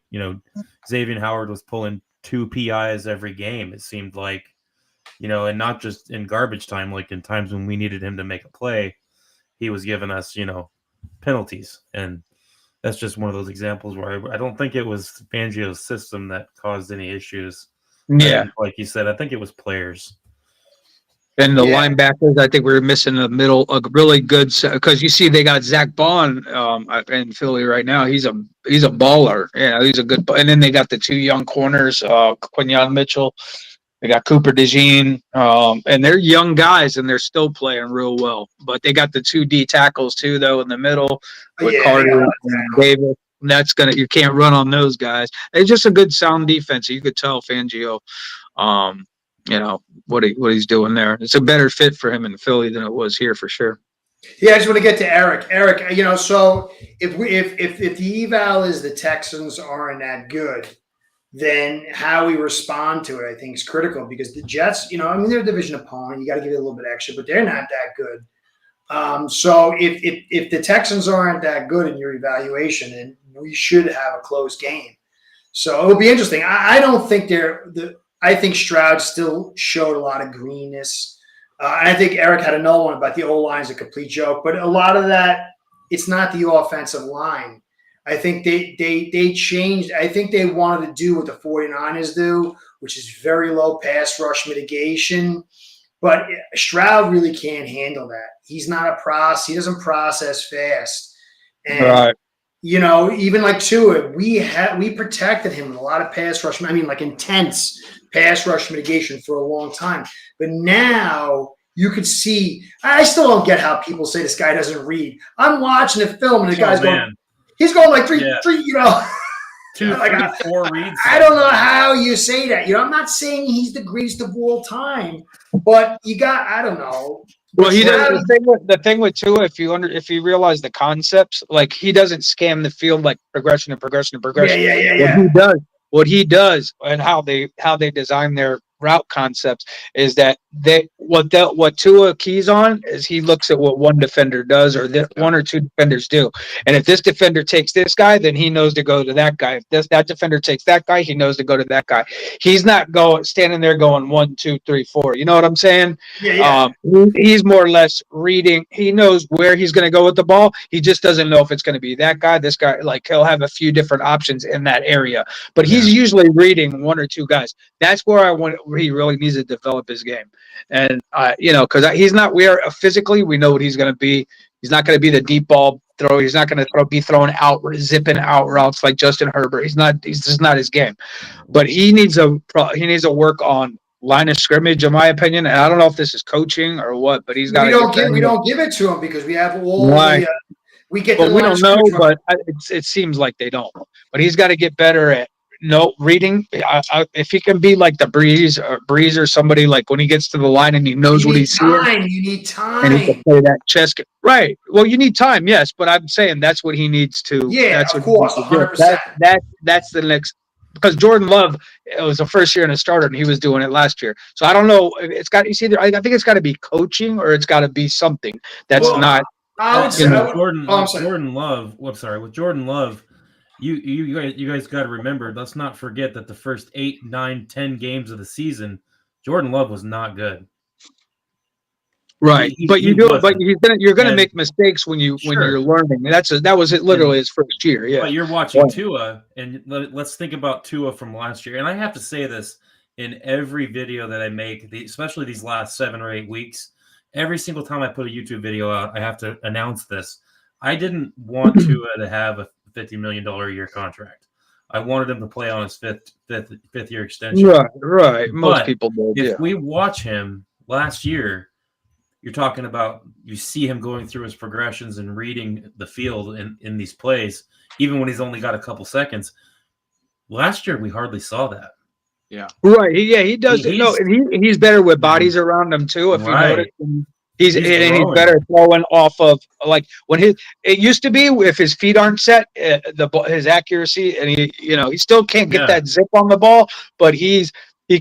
Xavier Howard was pulling 2 PIs every game. It seemed like, and not just in garbage time, like in times when we needed him to make a play, he was giving us, penalties. And that's just one of those examples where I don't think it was Fangio's system that caused any issues. Yeah, like you said, I think it was players. And the linebackers, I think we were missing the middle, a really good, because you see they got Zach Bond in Philly right now. He's a baller. Yeah, he's a good. And then they got the 2 young corners, Quinyon Mitchell They got Cooper DeJean, and they're young guys, and they're still playing real well. But they got the 2 D tackles too, though, in the middle with Yeah, they got a Carter lot of and talent. Davis. And that's you can't run on those guys. It's just a good sound defense. You could tell Fangio, what he's doing there. It's a better fit for him in Philly than it was here for sure. Yeah, I just want to get to Eric. Eric, so if the eval is the Texans aren't that good, then how we respond to it, I think, is critical because the Jets, they're a division opponent. You got to give it a little bit extra, but they're not that good. So if the Texans aren't that good in your evaluation, then we should have a close game. So it'll be interesting. I don't think I think Stroud still showed a lot of greenness. I think Eric had another one about the O-line is a complete joke, but a lot of that, it's not the offensive line. I think they changed. I think they wanted to do what the 49ers do, which is very low pass rush mitigation. But Stroud really can't handle that. He's not he doesn't process fast. And, Right. Even like Tua, we protected him in a lot of pass rush. Like intense pass rush mitigation for a long time. But now you could see, I still don't get how people say this guy doesn't read. I'm watching the film and the guy's going, he's going like three, 2, like 3, 4 reads. I don't know how you say that. I'm not saying he's the greatest of all time, but I don't know. Well, he does the thing with Tua. If you realize the concepts, like he doesn't scan the field like progression and progression and progression. Yeah. What he does, and how they design their route concepts is that what Tua keys on is he looks at what one defender does or one or two defenders do, and if this defender takes this guy, then he knows to go to that guy. If that defender takes that guy, he knows to go to that guy. He's not standing there going 1, 2, 3, 4. You know what I'm saying? Yeah. He's more or less reading. He knows where he's going to go with the ball. He just doesn't know if it's going to be that guy, this guy. Like he'll have a few different options in that area, but he's usually reading 1 or 2 guys. That's where he really needs to develop his game. And, because he's not, physically, we know what he's going to be. He's not going to be the deep ball thrower. He's not going to be throwing out, zipping out routes like Justin Herbert. He's just not his game. But he needs to work on line of scrimmage, in my opinion. And I don't know if this is coaching or what, but he's got to. We don't give it to him because we have all right. We get. But we don't know. But it seems like they don't. But he's got to get better at reading. If he can be like the Breeze or somebody, like when he gets to the line and he knows what he's seeing. You need time. And he can play that chess game. Right. Well, you need time, yes, but I'm saying that's what he needs to. Yeah, that's of what course, 100%. That's the next. Because Jordan Love, it was the first year in a starter, and he was doing it last year. So I don't know. I think it's got to be coaching or it's got to be something that's not. I would say Jordan Love. With Jordan Love. You guys got to remember. Let's not forget that the first 8, 9, 10 games of the season, Jordan Love was not good. Right, but you're gonna make mistakes when you're learning. That was literally his first year. Yeah, but you're watching Tua, and let's think about Tua from last year. And I have to say this in every video that I make, especially these last 7 or 8 weeks. Every single time I put a YouTube video out, I have to announce this. I didn't want Tua to have a $50 million a year contract. I wanted him to play on his fifth year extension. Right. Most people do. If we watch him last year, you're talking about, you see him going through his progressions and reading the field in these plays, even when he's only got a couple seconds. Last year, we hardly saw that. Yeah. Right. He does. He's better with bodies around him too. If you notice. He's better throwing off of, like when it used to be if his feet aren't set, his accuracy, and he still can't get that zip on the ball, but he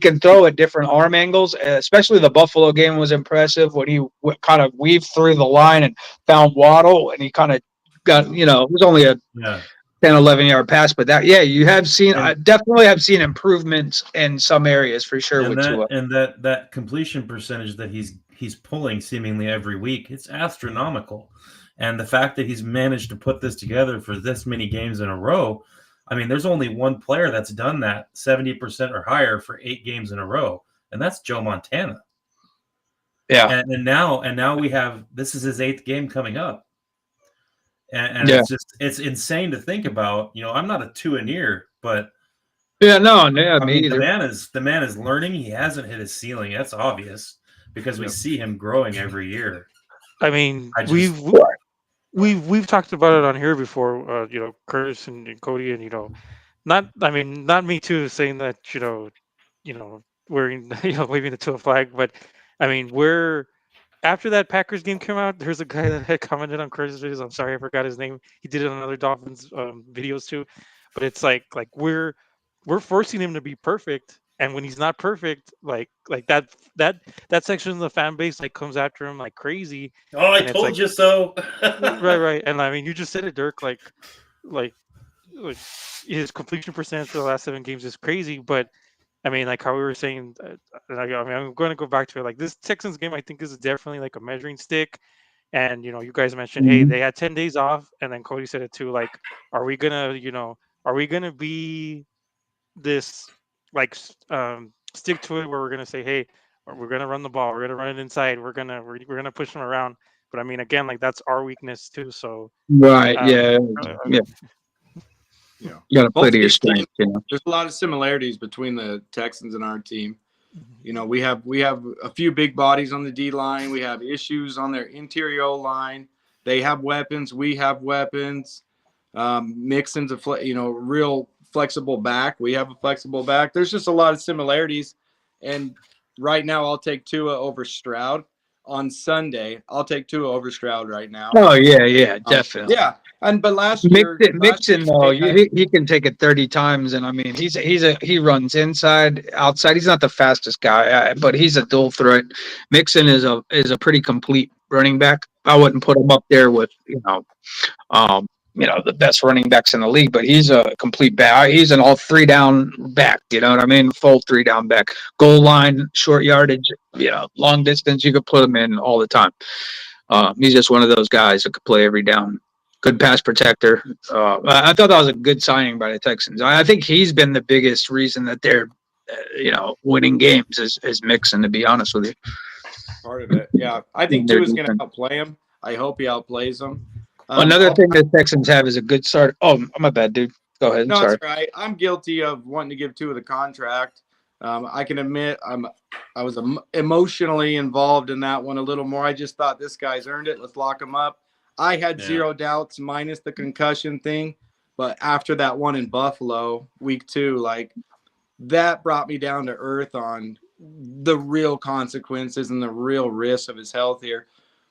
can throw at different arm angles. Especially the Buffalo game was impressive when he kind of weaved through the line and found Waddle, and he kind of got it was only a 10, 11-yard pass, but you have seen. I definitely have seen improvements in some areas for sure with Tua. And that completion percentage that he's pulling seemingly every week, it's astronomical. And the fact that he's managed to put this together for this many games in a row, I mean, there's only one player that's done that 70% or higher for 8 games in a row, and that's Joe Montana. Yeah. And now we have, this is his 8th game coming up. And it's insane to think about. I'm not a Tua-neer, but Yeah, no, yeah, I me mean, either. the man is learning. He hasn't hit his ceiling. That's obvious because we see him growing every year. I mean, I just we've talked about it on here before. Curtis and Cody, and not me too, saying that wearing waving the two flag, but I mean we're after that Packers game came out. There's a guy that had commented on Curtis videos. I'm sorry, I forgot his name. He did it on other Dolphins videos too, but it's like we're forcing him to be perfect, and when he's not perfect, like that section of the fan base like comes after him like crazy, oh, I and it's like told you so. right, and I mean you just said it, Dirk, like like his completion percentage for the last 7 games is crazy, but I mean, like how we were saying, and I mean, I'm going to go back to it. Like this Texans game, I think is definitely like a measuring stick. And you guys mentioned, hey, Mhm. they had 10 days off, and then Cody said it too. Like, are we gonna, are we gonna be this like stick to it where we're gonna say, hey, we're gonna run the ball, we're gonna run it inside, we're gonna push them around. But I mean, again, like that's our weakness too. So, Right, um, yeah, uh, yeah. Yeah. You got to play Both to of your these teams, strength, you know. there's a lot of similarities between the Texans and our team. mhm. We have a few big bodies on the D line. We have issues on their interior O line. They have weapons. We have weapons. Mixon's real flexible back. We have a flexible back. There's just a lot of similarities. And right now, I'll take Tua over Stroud. On Sunday, I'll take Tua over Stroud right now. Oh yeah, yeah, definitely. Yeah, but last Mix year, it, Mixon though, they had he can take it 30 times, and I mean he runs inside, outside. He's not the fastest guy, but he's a dual threat. Mixon is a pretty complete running back. I wouldn't put him up there with the best running backs in the league, but he's a complete back. He's an all three down back. You know what I mean? Full three down back, goal line, short yardage, long distance. You could put him in all the time. He's just one of those guys that could play every down. Good pass protector. I thought that was a good signing by the Texans. I think he's been the biggest reason that they're, winning games is Mixon. To be honest with you, part of it. Yeah, I think their Tua's going to defense. outplay him. I hope he outplays him. Another thing the Texans have is a good start. Oh, my bad, dude. Go ahead. I'm No, it's sorry. all right. I'm guilty of wanting to give Tua the contract. I can admit I was emotionally involved in that one a little more. I just thought this guy's earned it. Let's lock him up. I had zero doubts minus the concussion thing, but after that one in Buffalo, week 2, like that brought me down to earth on the real consequences and the real risks of his health here.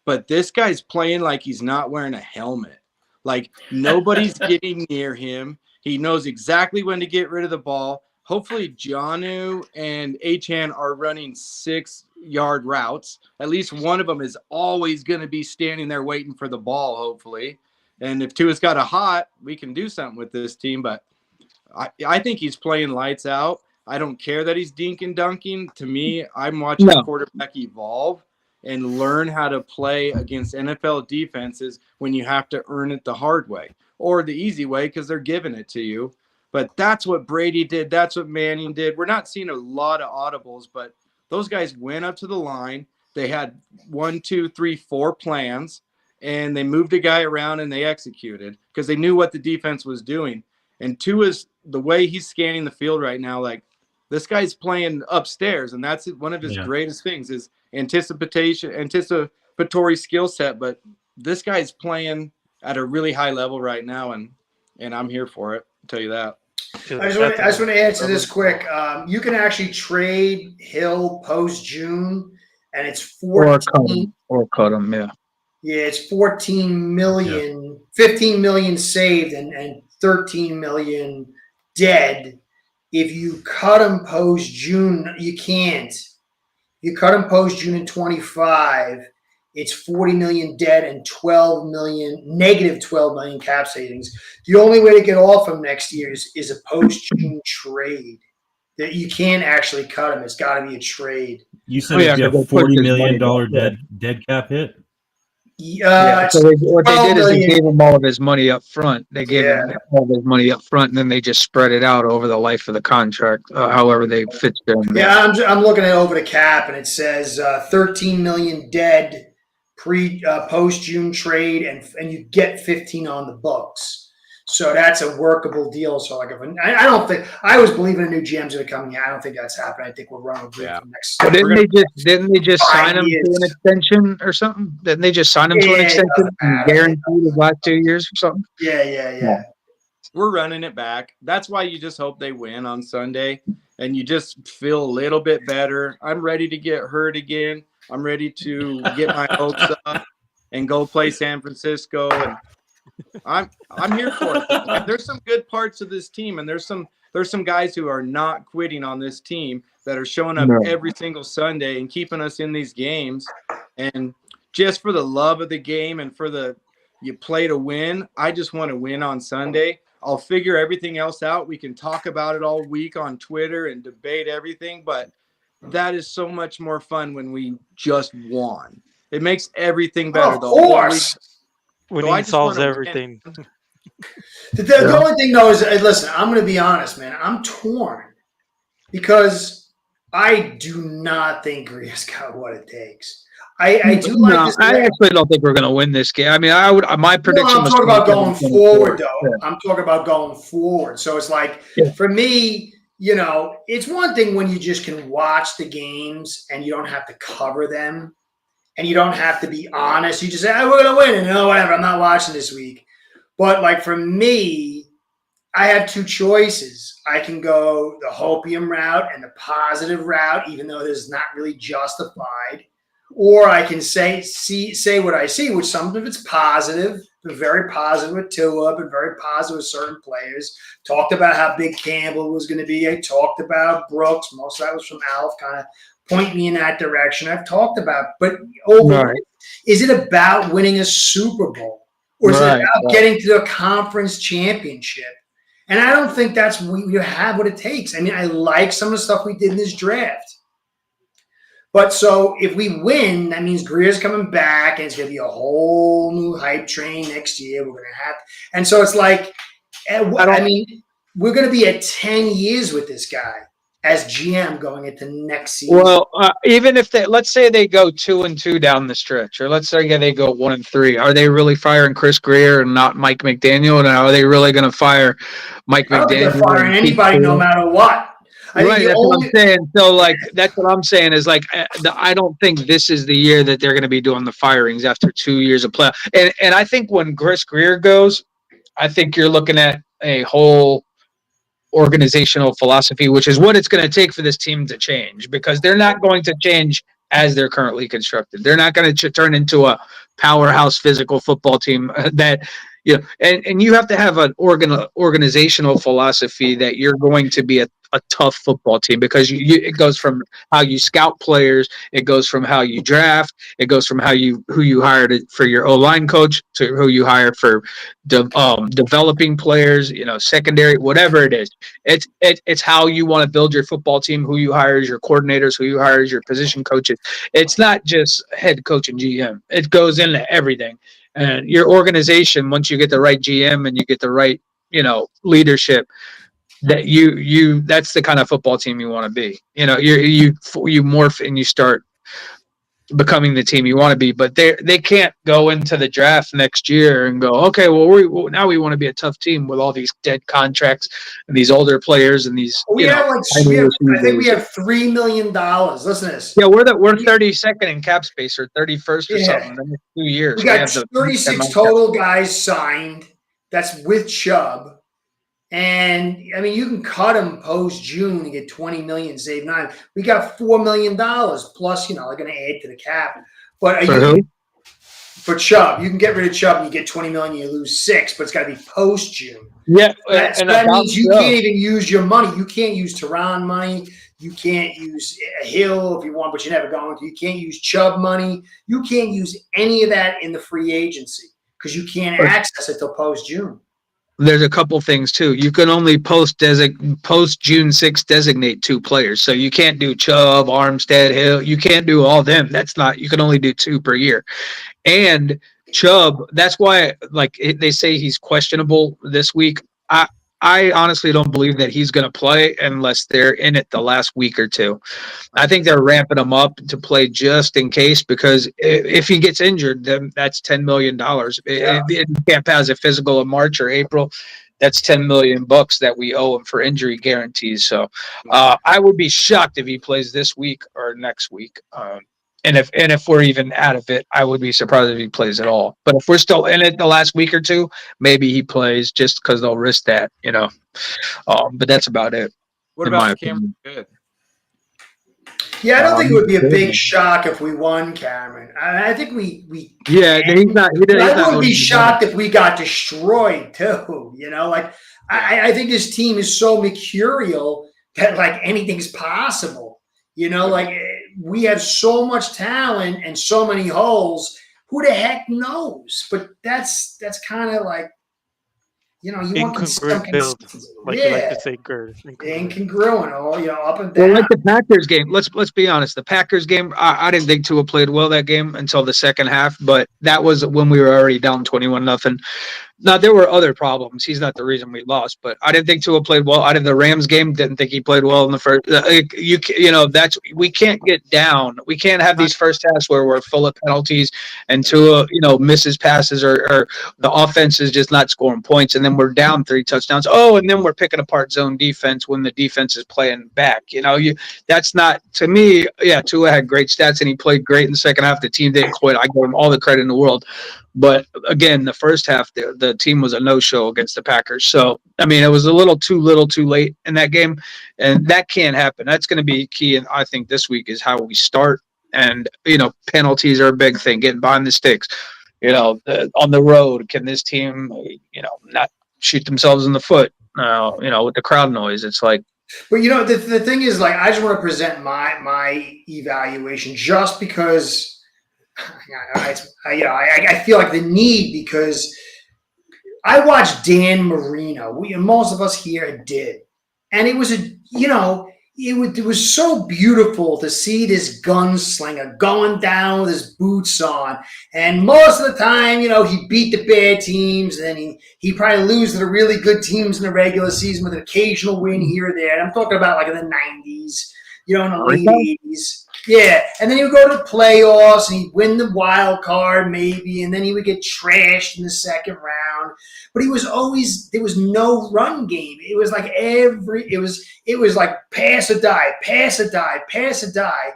But this guy's playing like he's not wearing a helmet. Like nobody's getting near him. He knows exactly when to get rid of the ball. Hopefully, Jonnu and Achan are running 6-yard routes. At least one of them is always going to be standing there waiting for the ball, hopefully. And if Tua's got a hot, we can do something with this team. But I think he's playing lights out. I don't care that he's dink and dunking. To me, I'm watching a No, quarterback evolve and learn how to play against NFL defenses when you have to earn it the hard way or the easy way because they're giving it to you. But that's what Brady did. That's what Manning did. We're not seeing a lot of audibles, but those guys went up to the line. They had 1, 2, 3, 4 plans, and they moved a guy around and they executed because they knew what the defense was doing. And Tua's the way he's scanning the field right now, like this guy's playing upstairs, and that's one of his greatest things is anticipatory skill set. But this guy's playing at a really high level right now, and I'm here for it. I'll tell you that. I just want to answer this quick. You can actually trade Hill post June, and it's 14. or cut him. Yeah. Yeah, it's 14 million, 15 million saved, and 13 million dead. If you cut them post June, you can't. You cut them post June in 25. It's 40 million dead and negative 12 million cap savings. The only way to get off them next year is a post June trade. That you can't actually cut them. It's got to be a trade. You said it'd be a $40 million dead cap hit? So what they did is they gave him all of his money up front. They gave him all of his money up front, and then they just spread it out over the life of the contract, however they fit them. Yeah, I'm looking at over the cap, and it says 13 million dead post June trade, and you get 15 on the books. So that's a workable deal. So like, I don't think I was believing a new GM's going to come here. I don't think that's happening. I think we're running for the next. But didn't they just sign him to an years. extension or something? Didn't they just sign him to an Yeah, it extension doesn't and matter. guarantee the last 2 years or something? Yeah. We're running it back. That's why you just hope they win on Sunday, and you just feel a little bit better. I'm ready to get hurt again. I'm ready to get my hopes up and go play San Francisco, and I'm here for it. And there's some good parts of this team, and there's some guys who are not quitting on this team that are showing up every single Sunday and keeping us in these games. And just for the love of the game and for you play to win, I just want to win on Sunday. I'll figure everything else out. We can talk about it all week on Twitter and debate everything, but that is so much more fun when we just won. It makes everything better. Of course. Winning solves everything. The only thing, though, is listen, I'm going to be honest, man. I'm torn because I do not think Gria's got what it takes. I do like this. I actually don't think we're going to win this game. I mean, my prediction was. I'm talking about going forward, though. I'm talking about going forward. So it's like, for me, it's one thing when you just can watch the games and you don't have to cover them and you don't have to be honest. You just say, we're going to win. And whatever, I'm not watching this week. But like for me, I have two choices. I can go the hopium route and the positive route, even though this is not really justified. Or I can say what I see, which some of it's positive, but very positive with Tua, but very positive with certain players. Talked about how big Campbell was going to be. I talked about Brooks. Most of that was from Alf, kind of point me in that direction. I've talked about, but overall, is it about winning a Super Bowl? Or is it about getting to the conference championship? And I don't think you have what it takes. I mean, I like some of the stuff we did in this draft. But so if we win, that means Gria's coming back, and it's going to be a whole new hype train next year. We're going to have, and so it's like, I mean, we're going to be at 10 years with this guy as GM going into next season. Well, even if let's say they go 2-2 down the stretch, or let's say they go 1-3, are they really firing Chris Grier and not Mike McDaniel? And are they really going to fire Mike McDaniel? I don't think they're firing anybody, no matter what. Right, that's what I'm saying. So, like, that's what I'm saying is, like, I don't think this is the year that they're going to be doing the firings after 2 years of play. And I think when Chris Grier goes, I think you're looking at a whole organizational philosophy, which is what it's going to take for this team to change, because they're not going to change as they're currently constructed. They're not going to turn into a powerhouse physical football team that, and you have to have an organizational philosophy that you're going to be a tough football team, because it goes from how you scout players, it goes from how you draft, it goes from who you hired for your O-line coach to who you hire for developing players, secondary, whatever it is. It's how you want to build your football team, who you hire as your coordinators, who you hire as your position coaches. It's not just head coach and GM. It goes into everything. And your organization, once you get the right GM and you get the right, leadership, that that's the kind of football team you want to be. You morph and you start becoming the team you want to be. But they can't go into the draft next year and go, okay, well, now we want to be a tough team with all these dead contracts and these older players and these. I think we have $3 million. Listen to this. Yeah, we're 32nd in cap space, or 31st or something in the 2 years. We got 36 total guys signed. That's with Chubb. And I mean, you can cut them post June and get $20 million, save $9 million. We got $4 million plus. They're going to add to the cap. But for Chubb, you can get rid of Chubb and you get $20 million. You lose $6 million, but it's got to be post June. Yeah, that means you can't even use your money. You can't use Tehran money. You can't use Hill if you want, but you're never going to. You can't use Chubb money. You can't use any of that in the free agency because you can't access it till post June. There's a couple things too. You can only post June 6th designate 2 players. So you can't do Chubb, Armstead, Hill. You can't do all them. You can only do 2 per year. And Chubb, that's why, like, they say he's questionable this week. I honestly don't believe that he's going to play unless they're in it the last week or two. I think they're ramping him up to play just in case, because if he gets injured, then that's $10 million. Yeah. If he can't pass a physical in March or April, that's $10 million that we owe him for injury guarantees. So I would be shocked if he plays this week or next week. And if we're even out of it, I would be surprised if he plays at all. But if we're still in it the last week or two, maybe he plays just because they'll risk that, But that's about it. What in my about Cameron opinion. Good? Yeah, I don't think it would be a big shock if we won, Cameron. I think we Yeah, he's not. But I would be shocked if we got destroyed too. I think this team is so mercurial that like anything's possible. Like we have so much talent and so many holes. Who the heck knows? But that's kind of like, you want some Incongruent build, consistency. like you like to say, Gerd. Incongruent, up and down. Well, like the Packers game. Let's be honest. The Packers game, I didn't think Tua played well that game until the second half, but that was when we were already down 21-0. Now, there were other problems. He's not the reason we lost, but I didn't think Tua played well. Out of the Rams game, didn't think he played well in the first. We can't get down. We can't have these first halves where we're full of penalties and Tua, misses passes or the offense is just not scoring points, and then we're down 3 touchdowns. Oh, and then we're picking apart zone defense when the defense is playing back. That's not, to me. Yeah, Tua had great stats and he played great in the second half. The team didn't quit. I give him all the credit in the world. But again, the first half, the team was a no-show against the Packers. So, it was a little too late in that game, and that can't happen. That's going to be key, and I think this week is how we start. And penalties are a big thing. Getting behind the sticks, on the road. Can this team, not shoot themselves in the foot? With the crowd noise, it's like. But the thing is, like, I just want to present my evaluation just because. I feel like the need, because I watched Dan Marino. Most of us here did, and it was it was so beautiful to see this gunslinger going down with his boots on, and most of the time, he beat the bad teams, and then he probably lose to the really good teams in the regular season with an occasional win here or there. And I'm talking about like in the 90s, in the late 80s. Yeah, and then he would go to the playoffs and he'd win the wild card maybe, and then he would get trashed in the second round. But there was no run game. It was like it was like pass or die, pass or die, pass or die.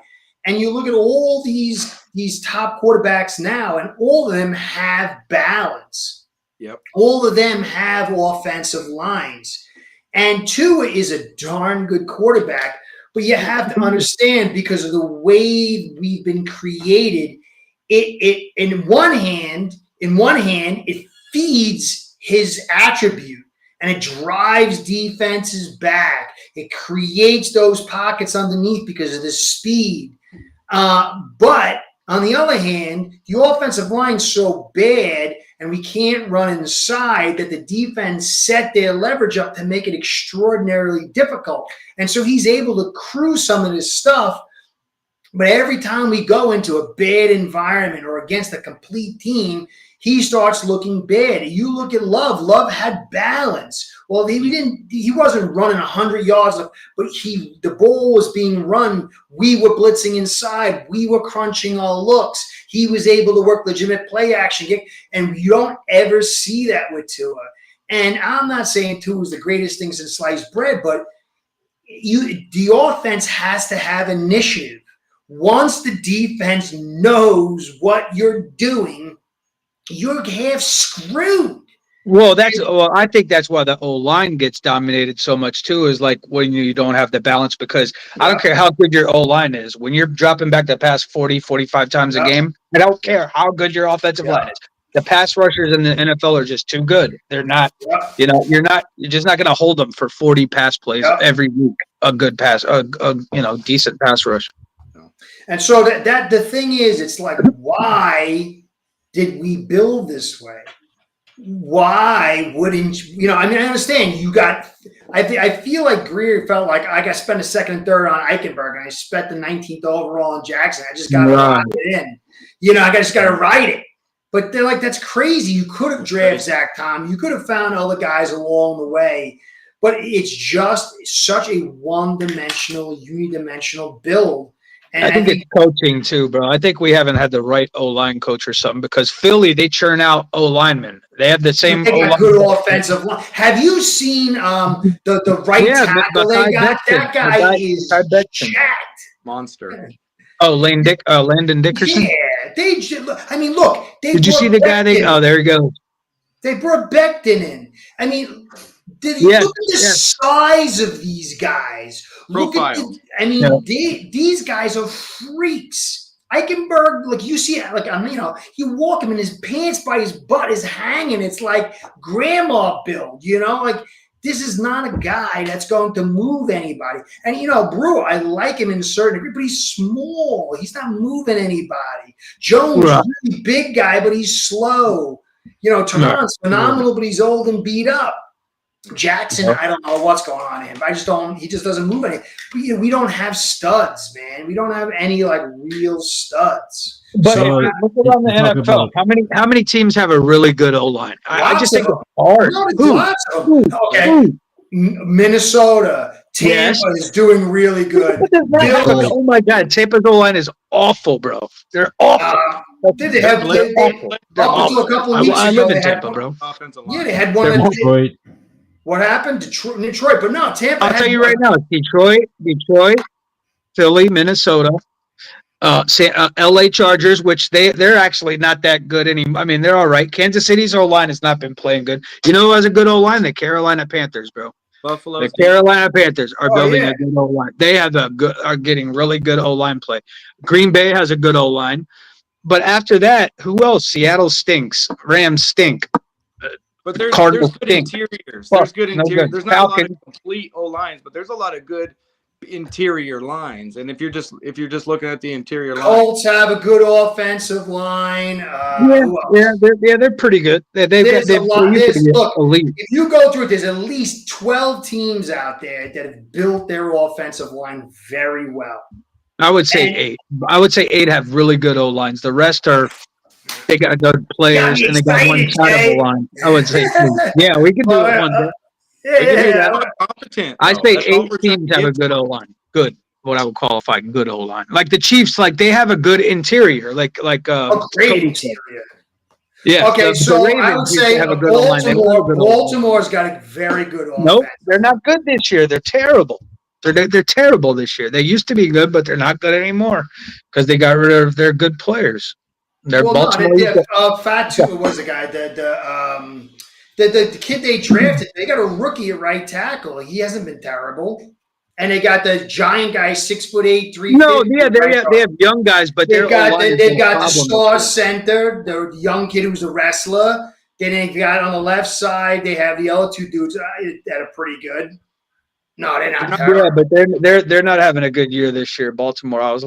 And you look at all these top quarterbacks now, and all of them have balance. Yep. All of them have offensive lines. And Tua is a darn good quarterback. But you have to understand, because of the way we've been created, it in one hand, it feeds his attribute and it drives defenses back. It creates those pockets underneath because of the speed. But on the other hand, the offensive line's so bad and we can't run inside that the defense set their leverage up to make it extraordinarily difficult. And so he's able to cruise some of this stuff. But every time we go into a bad environment or against a complete team, he starts looking bad. You look at Love. Love had balance. Well, he wasn't running 100 yards, but the ball was being run. We were blitzing inside. We were crunching our looks. He was able to work legitimate play action, and you don't ever see that with Tua. And I'm not saying Tua was the greatest thing since sliced bread, but the offense has to have initiative. Once the defense knows what you're doing, you're half screwed. Well, I think that's why the O-line gets dominated so much too, is like when you don't have the balance, because I don't care how good your O-line is. When you're dropping back to pass 40, 45 times a game, I don't care how good your offensive line is. The pass rushers in the NFL are just too good. They're not, you're just not going to hold them for 40 pass plays every week. A good pass, decent pass rush. And so that the thing is, it's like, why did we build this way? Why wouldn't I understand you got. I feel like Greer felt like I got spent a second and third on Eichenberg, and I spent the 19th overall on Jackson. I just got to ride it in. I just got to ride it. But they're like, that's crazy. You could have drafted Zach Tom. You could have found other guys along the way. but it's just such a one-dimensional, unidimensional build. And I think it's coaching too, bro. I think we haven't had the right O-line coach or something because Philly, they churn out O-linemen. They have the same they got O-line. good offensive line. Have you seen the right tackle they got? That guy is jacked. Monster. Oh, Landon Dickerson? Yeah. I mean, look. Did you see the guy? There he goes. They brought Becton in. I mean, look at the size of these guys. Profile. These guys are freaks. Eichenberg, like you see, you walk him and his pants by his butt is hanging. It's like grandma build, like this is not a guy that's going to move anybody. And Brewer, I like him in a certain degree, but he's small. He's not moving anybody. Jones, really big guy, but he's slow. Tehran's phenomenal, but he's old and beat up. Jackson, I don't know what's going on in him. He just doesn't move any. But, we don't have studs, man. We don't have any real studs. But look around the NFL. How many teams have a really good O-line? I just think it's hard. Okay. Minnesota, Tampa is doing really good. Oh my God, Tampa's O-line is awful, bro. They're awful. Did they have a couple of weeks ago? I live in Tampa, bro. Yeah, they had one. Detroit. What happened? Detroit, but no, Tampa. I'll tell you right now, Detroit, Philly, Minnesota, LA Chargers, which they're actually not that good anymore. I mean, they're all right. Kansas City's O-line has not been playing good. You know who has a good O-line? The Carolina Panthers, bro. Buffalo. The Carolina Panthers are building a good O-line. They are getting really good O-line play. Green Bay has a good O-line. But after that, who else? Seattle stinks. Rams stink. But there's Cardinals good stink. interiors. Well, There's good interiors. good. There's not a lot of complete O lines, but there's a lot of good interior lines. And if you're just looking at the interior line, Colts have a good offensive line. They're pretty good. They've look, if you go through it, there's at least 12 teams out there that have built their offensive line very well. I would say 8. I would say 8 have really good O lines. The rest they got good players and they got one side of the line. I would say 2. Yeah, we can do it one day. Competent. I say 8 teams have a good O line. Good, what I would qualify good O line. Like the Chiefs, they have a good interior. Like great interior. Yeah. Okay, so I would say have a good O-line. Baltimore's got a very good offense. Nope, they're not good this year. They're terrible. They're terrible this year. They used to be good, but they're not good anymore because they got rid of their good players. Baltimore. Fatu was the guy the kid they drafted. They got a rookie at right tackle. He hasn't been terrible. And they got the giant guy, 6'8", 350. No, yeah, they have young guys, but they've got the star center, the young kid who's a wrestler. Then they got on the left side, they have the other 2 dudes that are pretty good. No, they're not terrible. Yeah, but they're not having a good year this year. Baltimore, I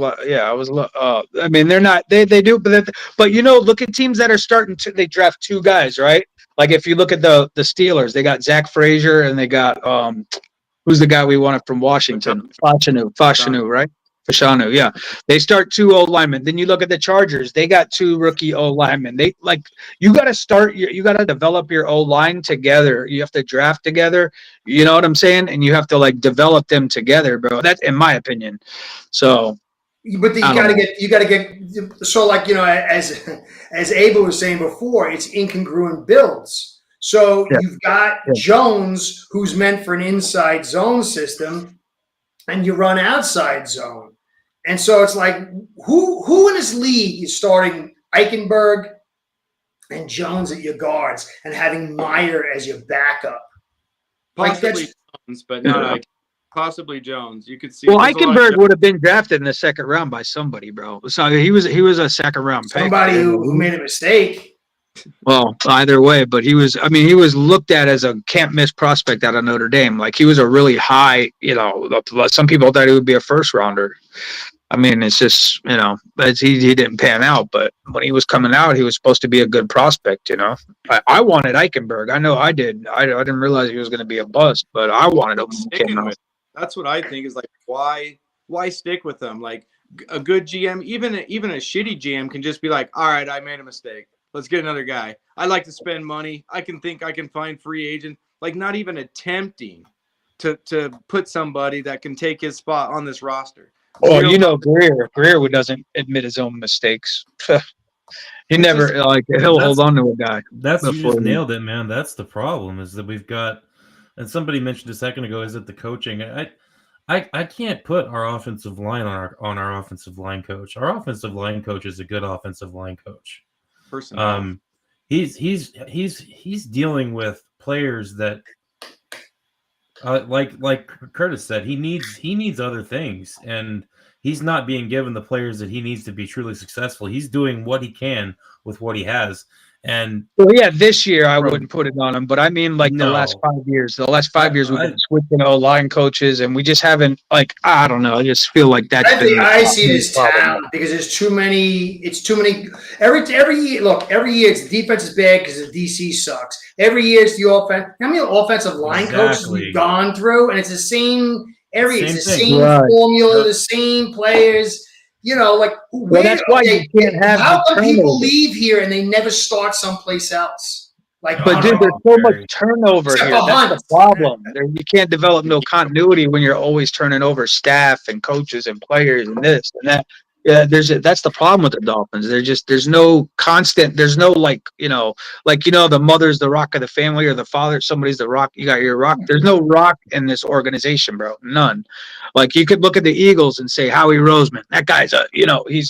mean, they're not. They do, but look at teams that are starting to. They draft 2 guys, right? Like if you look at the Steelers, they got Zach Frazier and they got who's the guy we wanted from Washington? Fashanu, right? Fashanu, yeah. They start 2 O linemen. Then you look at the Chargers, they got 2 rookie O linemen. You got to you got to develop your O line together. You have to draft together. You know what I'm saying? And you have to develop them together, bro. That's in my opinion. So, but you got to get so as Abel was saying before, it's incongruent builds. So you've got Jones, who's meant for an inside zone system, and you run outside zone. And so it's like, who in this league is starting Eichenberg and Jones at your guards and having Meyer as your backup? Possibly Jones, but not possibly Jones. You could see. Well, Eichenberg would have been drafted in the second round by somebody, bro. So he was a second round pick. Somebody who made a mistake. Well, either way, but he was looked at as a can't miss prospect out of Notre Dame. He was a really high, some people thought he would be a first rounder. I mean, it's just, he didn't pan out, but when he was coming out, he was supposed to be a good prospect, I wanted Eichenberg. I know I did. I didn't realize he was going to be a bust, but I wanted him. That's what I think is why stick with them? A good GM, even a shitty GM can just be all right, I made a mistake. Let's get another guy. I like to spend money. I can think I can find free agent. Not even attempting to put somebody that can take his spot on this roster. Well, Zero you know, Greer doesn't admit his own mistakes. He never he'll hold on to a guy. That's, you before just he- nailed it, man. That's the problem, is that we've got, and somebody mentioned a second ago, is it the coaching? I can't put our offensive line on our offensive line coach. Our offensive line coach is a good offensive line coach. personnel. He's dealing with players that, like Curtis said, he needs other things, and he's not being given the players that he needs to be truly successful. He's doing what he can with what he has, and Well, yeah, this year I wouldn't put it on him, but I mean, like the last No. 5 years. The last 5 years we've I- been switching line coaches, and we just haven't I don't know. I just feel like that's. I think been I see it as problem. talent because there's too many. It's too many. Every year, look, every year it's the defense is bad because the DC sucks. Every year it's the offense. How many offensive line coaches Exactly. we've gone through, and it's the same area. It's the Same thing. same Right. formula, Yep. the same players. You know, like Well, that's why you can't have How the come people turnover. leave here and they never start someplace else? Like, But dude, there's so much turnover Except here. for That's the Hunt. problem. You can't develop no continuity when you're always turning over staff and coaches and players and this and that. Yeah, that's the problem with the Dolphins. There's no constant. There's no the mother's the rock of the family or the father somebody's the rock. You got your rock. There's no rock in this organization, bro. None. Like you could look at the Eagles and say Howie Roseman. That guy's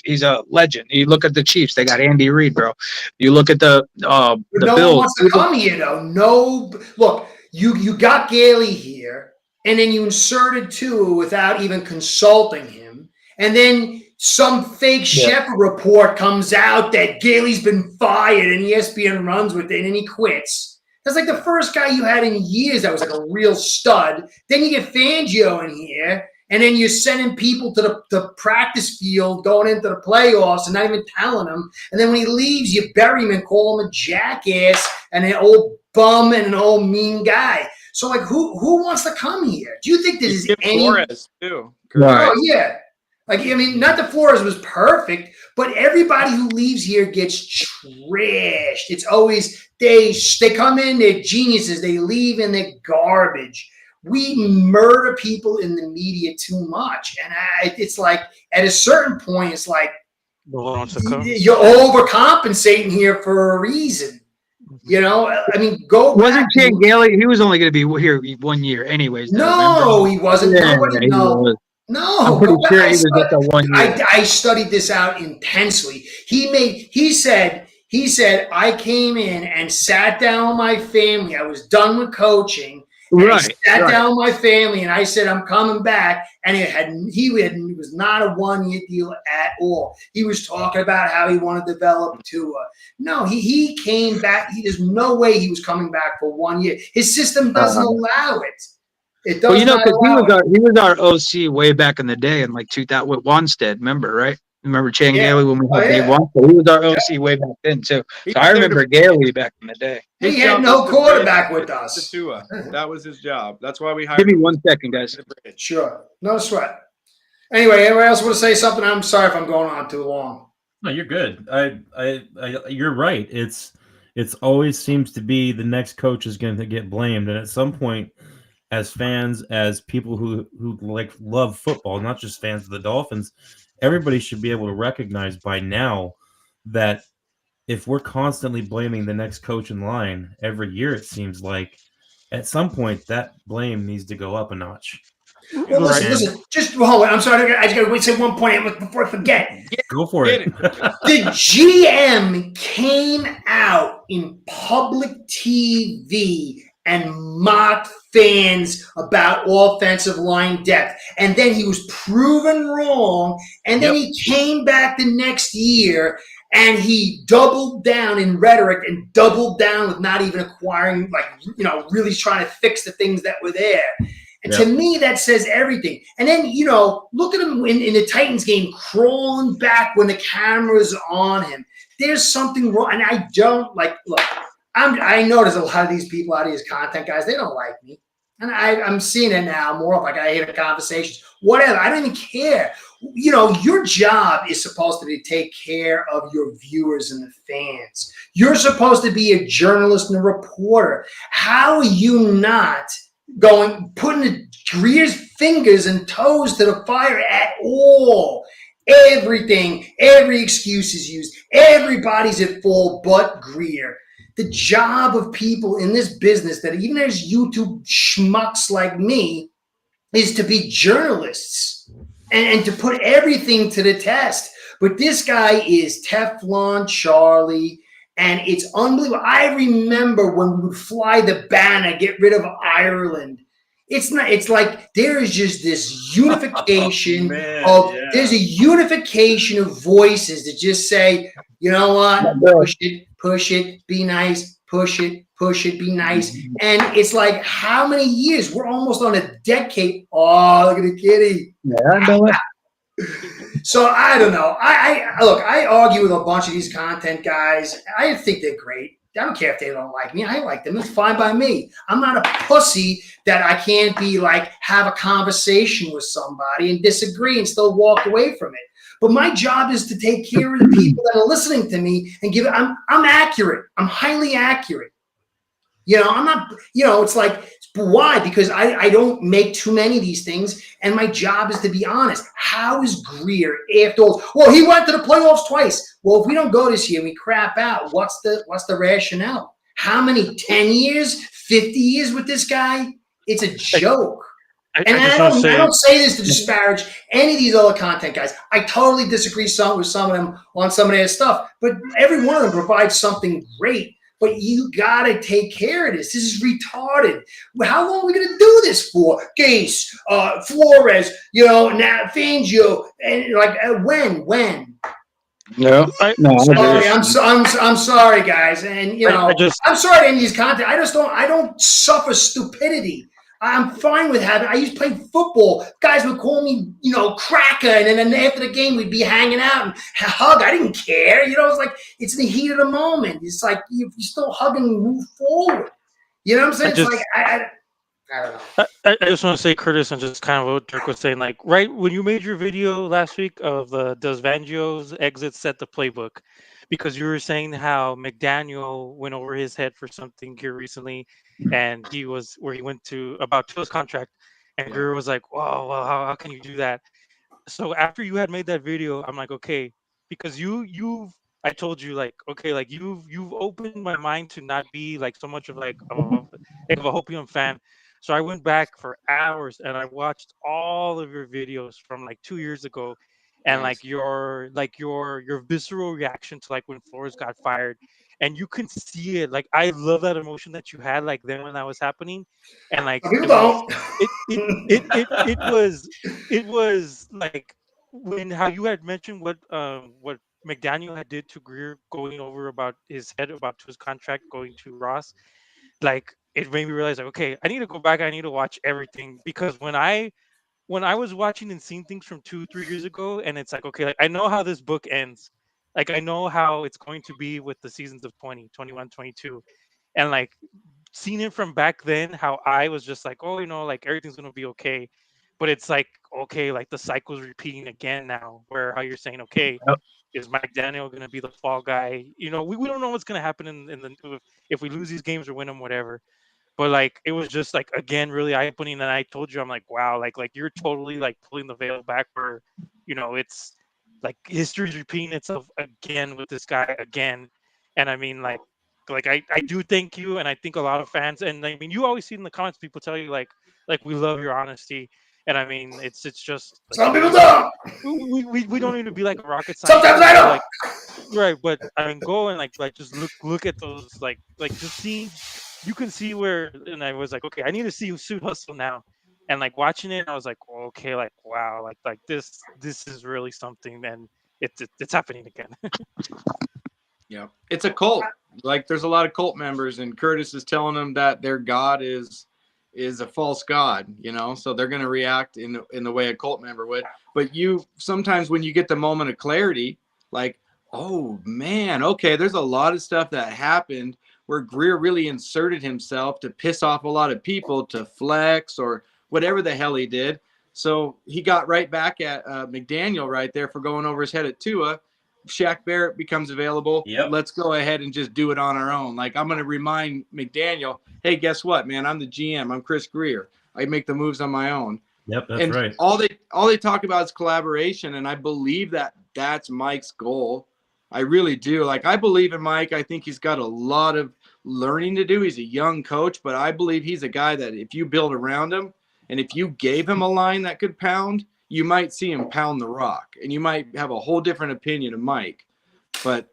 he's a legend. You look at the Chiefs. They got Andy Reid, bro. You look at the no Bills. one wants to come here, though. No, look, you got Gailey here, and then you inserted Tua without even consulting him, and then some fake Shepherd report comes out that Gailey's been fired, and ESPN runs with it, and he quits. That's like the first guy you had in years that was like a real stud. Then you get Fangio in here, and then you're sending people to the practice field going into the playoffs and not even telling them. And then when he leaves, you bury him and call him a jackass and an old bum and an old mean guy. So, like, who wants to come here? Do you think there's any – Flores, too. Right. Oh, yeah. Like, I mean, not that Flores was perfect, but everybody who leaves here gets trashed. It's always they come in, they're geniuses. They leave and they're garbage. We murder people in the media too much. And it's like at a certain point, it's like you're overcompensating here for a reason. You know, I mean, Wasn't Chan Gailey? He was only going to be here 1 year, anyways. No, he wasn't. Yeah, Nobody he knows. was. No, I'm pretty sure he was just a 1 year. I studied this out intensely. He said, I came in and sat down with my family. I was done with coaching. I sat down with my family and I said, I'm coming back. And it was not a 1 year deal at all. He was talking about how he wanted to develop Tua. No, he came back. There's no way he was coming back for 1 year. His system doesn't allow it. It does because he was our OC way back in the day in like 2000 with Wanstead. Remember, right? Remember Chan Gailey when we had Dave Wanstead? He was our OC way back then too. So I remember Gailey back in the day. He had no quarterback with us. Tua. That was his job. That's why we hired Give me him. 1 second, guys. Sure. No sweat. Anyway, anybody else want to say something? I'm sorry if I'm going on too long. No, you're good. You're right. It's always seems to be the next coach is going to get blamed, and at some point, as fans, as people who like love football, not just fans of the Dolphins, everybody should be able to recognize by now that if we're constantly blaming the next coach in line every year, it seems like at some point that blame needs to go up a notch. Well, listen. Just hold on. I'm sorry. I just got to say one point before I forget. Go for it. The GM came out in public TV and mocked fans about offensive line depth. And then he was proven wrong. And then he came back the next year and he doubled down in rhetoric and doubled down with not even acquiring, really trying to fix the things that were there. And to me, that says everything. And then, look at him in the Titans game, crawling back when the camera's on him. There's something wrong. And I don't look, I know there's a lot of these people out here as content guys. They don't like me. And I'm seeing it now more of like I hear the conversations. Whatever. I don't even care. Your job is supposed to be to take care of your viewers and the fans. You're supposed to be a journalist and a reporter. How are you not putting Greer's fingers and toes to the fire at all. Everything, every excuse is used. Everybody's at fault but Greer. The job of people in this business, that even there's YouTube schmucks like me, is to be journalists and to put everything to the test. But this guy is Teflon Charlie, and it's unbelievable. I remember when we would fly the banner, get rid of Ireland. It's not. It's like there is just this unification There's a unification of voices that just say, you know what, push it, be nice, push it, be nice. And it's like, how many years? We're almost on a decade. Oh, look at the kitty. Yeah, I know it. So I don't know. I argue with a bunch of these content guys. I think they're great. I don't care if they don't like me. I like them. It's fine by me. I'm not a pussy that I can't be like, have a conversation with somebody and disagree and still walk away from it. But my job is to take care of the people that are listening to me and give it. I'm accurate. I'm highly accurate. I'm not, it's like, why? Because I don't make too many of these things, and my job is to be honest. How is Greer after all? Well, he went to the playoffs twice. Well, if we don't go this year, we crap out. What's the rationale? How many, 10 years, 50 years with this guy? It's a joke. I don't say this to disparage any of these other content guys. I totally disagree with some of them on some of their stuff, but every one of them provides something great. But you got to take care of this. This is retarded. How long are we going to do this for? Gase, Flores, Fangio, and when? No, I'm sorry, guys, and I'm sorry to end these content. I don't suffer stupidity. I'm fine with having. I used to play football. Guys would call me, cracker, and then after the game we'd be hanging out and hug. I didn't care. It's like it's the heat of the moment. It's like you still hug and move forward. You know what I'm saying? I don't know. I just want to say, Curtis, and just kind of what Dirk was saying, like right when you made your video last week of does Fangio's exit set the playbook? Because you were saying how McDaniel went over his head for something here recently, and he went to about Tua's contract, and Greer was like, "Wow, well, how can you do that?" So after you had made that video, I'm like, okay, because I told you like, okay, like you've opened my mind to not be like so much of like of a Hopium fan. So I went back for hours and I watched all of your videos from like 2 years ago, and your visceral reaction to like when Flores got fired, and you can see it. Like I love that emotion that you had like then when that was happening, and like it was like when how you had mentioned what McDaniel had did to Greer going over about his head about to his contract going to Ross, like it made me realize like, okay, I need to go back, I need to watch everything, because when I was watching and seeing things from 2-3 years ago, and it's like, okay, like I know how this book ends, like I know how it's going to be with the seasons of 20, 21, 22, and like seeing it from back then, how I was just like, oh, like everything's gonna be okay. But it's like, okay, like the cycle's repeating again now, where how you're saying, okay, Yep. is Mike Daniel gonna be the fall guy? We don't know what's gonna happen in the if we lose these games or win them, whatever. But like it was just like again really eye opening, and I told you I'm like, wow, like you're totally like pulling the veil back where it's like history's repeating itself again with this guy again. And I mean like I do thank you, and I think a lot of fans, and I mean you always see in the comments people tell you like we love your honesty. And I mean it's just like, Some people don't. we don't need to be like a rocket scientist. Sometimes I don't. Like, right, but I mean go and like just look at those like just seeing, you can see where, and I was like, okay, I need to see Suit Hustle now. And like watching it, I was like, okay, like wow, like this is really something, and it's happening again. Yeah, it's a cult. Like there's a lot of cult members, and Curtis is telling them that their god is a false god, so they're going to react in the way a cult member would. But you sometimes when you get the moment of clarity, like, oh man, okay, there's a lot of stuff that happened where Greer really inserted himself to piss off a lot of people, to flex or whatever the hell he did. So he got right back at McDaniel right there for going over his head at Tua. Shaq Barrett becomes available, Yep. let's go ahead and just do it on our own. Like, I'm going to remind McDaniel, hey, guess what, man? I'm the GM. I'm Chris Greer. I make the moves on my own. Yep, that's And right. all they talk about is collaboration, and I believe that that's Mike's goal. I really do. Like, I believe in Mike. I think he's got a lot of learning to do. He's a young coach, but I believe he's a guy that if you build around him and if you gave him a line that could pound, you might see him pound the rock, and you might have a whole different opinion of Mike. But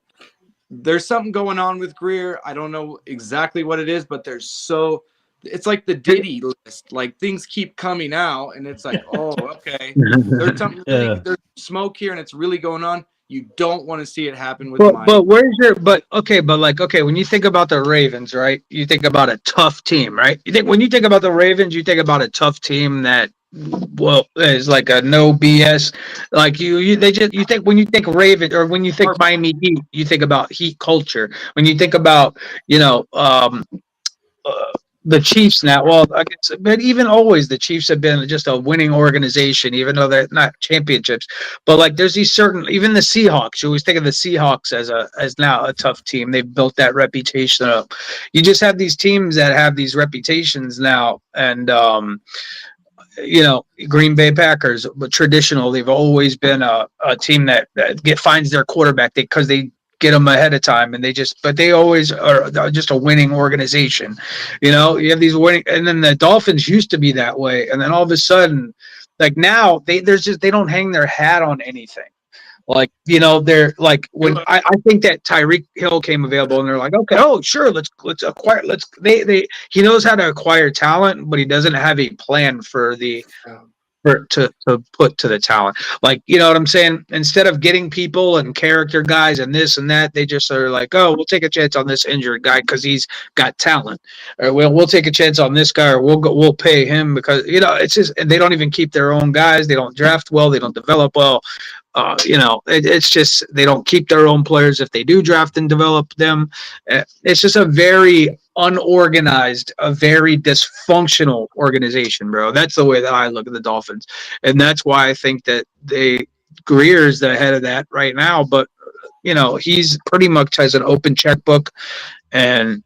there's something going on with Greer. I don't know exactly what it is, but it's like the Diddy list. Like, things keep coming out, and it's like, oh, okay. There's something there's smoke here, and it's really going on. You don't want to see it happen with Mike. But where's your when you think about the Ravens, right? You think about a tough team, right? When you think about the Ravens, you think about a tough team that is like a no BS. Like you think when you think Raven or when you think Miami Heat, you think about Heat culture. When you think about the Chiefs now, well, I guess, but even always the Chiefs have been just a winning organization, even though they're not championships. But like, there's these certain, even the Seahawks. You always think of the Seahawks as now a tough team. They've built that reputation up. You just have these teams that have these reputations now, and Green Bay Packers, but traditional, they've always been a team that finds their quarterback because they get them ahead of time, and they always are just a winning organization. You have these winning, and then the Dolphins used to be that way, and then all of a sudden, like now, they don't hang their hat on anything. Like, they're like, when I think that Tyreek Hill came available, and they're like, okay, oh sure, let's acquire, he knows how to acquire talent, but he doesn't have a plan to put to the talent. Like, you know what I'm saying? Instead of getting people and character guys and this and that, they just are like, oh, we'll take a chance on this injured guy because he's got talent, or we'll take a chance on this guy, or we'll pay him because it's just, and they don't even keep their own guys. They don't draft well. They don't develop well. It's just they don't keep their own players if they do draft and develop them. It's just a very unorganized, a very dysfunctional organization, bro. That's the way that I look at the Dolphins, and that's why I think that Greer's the head of that right now. But he's pretty much has an open checkbook, and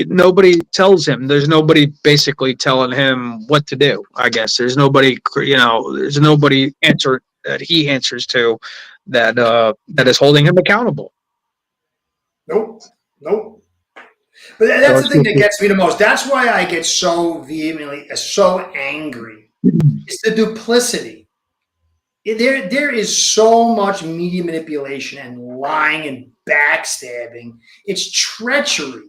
nobody tells him. There's nobody basically telling him what to do. I guess there's nobody. There's nobody that he answers to that is holding him accountable. Nope. But that's the thing that gets me the most. That's why I get so vehemently, so angry. It's the duplicity. There is so much media manipulation and lying and backstabbing. It's treachery.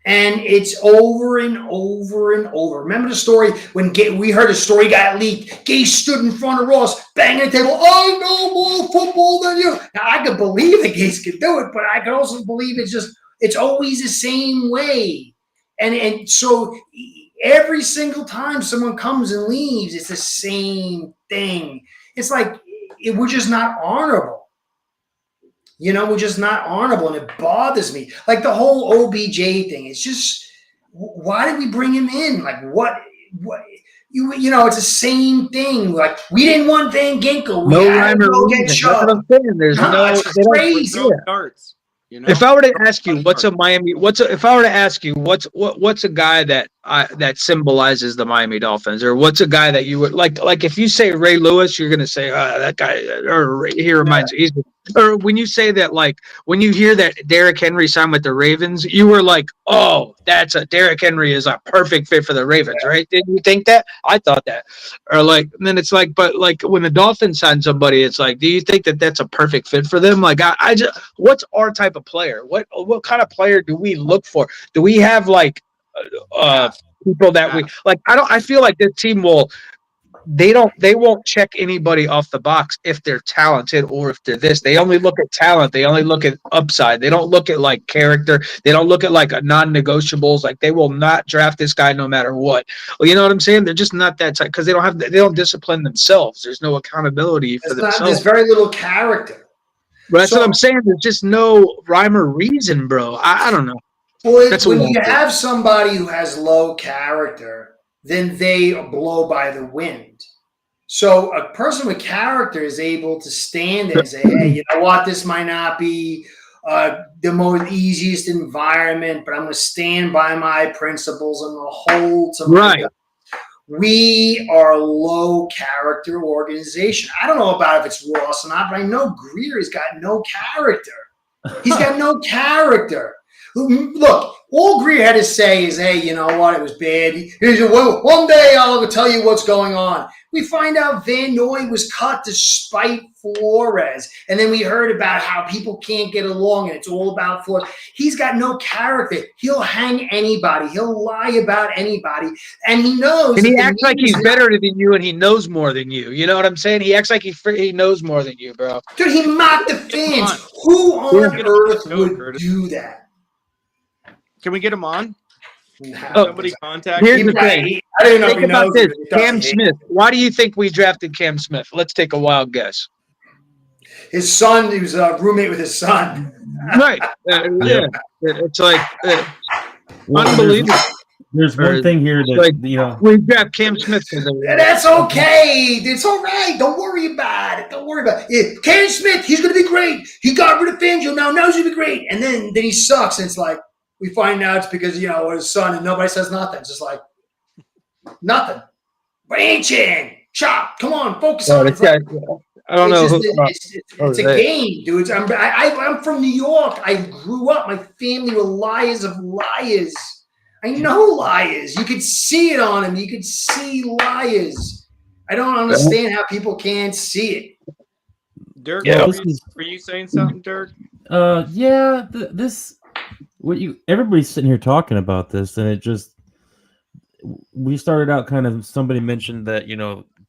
And it's over and over and over. Remember the story when we heard a story got leaked? Gase stood in front of Ross, banging the table. I know more football than you. Now, I could believe that Gase could do it, but I could also believe it's always the same way. And so every single time someone comes and leaves, it's the same thing. It's like we're just not honorable. We're just not honorable, and it bothers me. Like the whole OBJ thing. It's just, why did we bring him in? Like what? It's the same thing. Like, we didn't want Van Ginkel. No rhyme or reason. That's what I'm saying. There's it's crazy. Darts. If I were to ask you what's a guy that symbolizes the Miami Dolphins, or what's a guy that you would like if you say Ray Lewis, you're gonna say that guy, or he reminds me. Or when you say that, like when you hear that Derrick Henry signed with the Ravens, you were like, oh, Derrick Henry is a perfect fit for the Ravens, right? Didn't you think that? I thought that. Or like, and then it's like, but like when the Dolphins sign somebody, it's like, do you think that that's a perfect fit for them? Like, I just, what's our type of player? What kind of player do we look for? Do we have like people that we like? I feel like this team they won't check anybody off the box if they're talented or if they're this. They only look at talent. They only look at upside. They don't look at like character. They don't look at like non-negotiables. Like, they will not draft this guy no matter what. Well, you know what I'm saying? They're just not that type because they don't discipline themselves. There's no accountability for themselves. There's very little character. But that's what I'm saying. There's just no rhyme or reason, bro. I don't know. Well, when you have somebody who has low character, then they blow by the wind. So a person with character is able to stand there and say, hey, you know what, this might not be the most easiest environment, but I'm going to stand by my principles and the hold to my Right. God. We are a low character organization. I don't know about if it's Ross or not, but I know Greer's got no character. He's got no character. Look, all Greer had to say is, hey, you know what? It was bad. He said, well, one day I'll tell you what's going on. We find out Van Noy was cut to spite Flores. And then we heard about how people can't get along and it's all about Flores. He's got no character. He'll hang anybody. He'll lie about anybody. And he knows. And he acts like he's better than you and he knows more than you. You know what I'm saying? He acts like he knows more than you, bro. Dude, he mocked the fans. Who on earth would do that? Can we get him on? No. Somebody contact Here's him. the thing. I didn't know Think if he about knows this. it. He doesn't Cam hate Smith. Why do you think we drafted Cam Smith? Let's take a wild guess. his son. He was a roommate with his son. Right. Yeah. It's like Well, unbelievable. There's one thing here that like, we draft Cam Smith. That's okay. It's all right. Don't worry about it. Don't worry about it. Cam Smith, he's going to be great. He got rid of Fangio. Now he's going to be great. And then he sucks. And it's like, we find out it's because, his son, and nobody says nothing. It's just like, nothing. Ancient. Chop. Come on. Focus on it. I don't know. It's a game, dude. I'm from New York. I grew up. My family were liars of liars. I know liars. You could see it on him. You could see liars. I don't understand how people can't see it. Dirk, Yeah. were you saying something, Dirk? Everybody's sitting here talking about this, and we started out kind of, somebody mentioned that,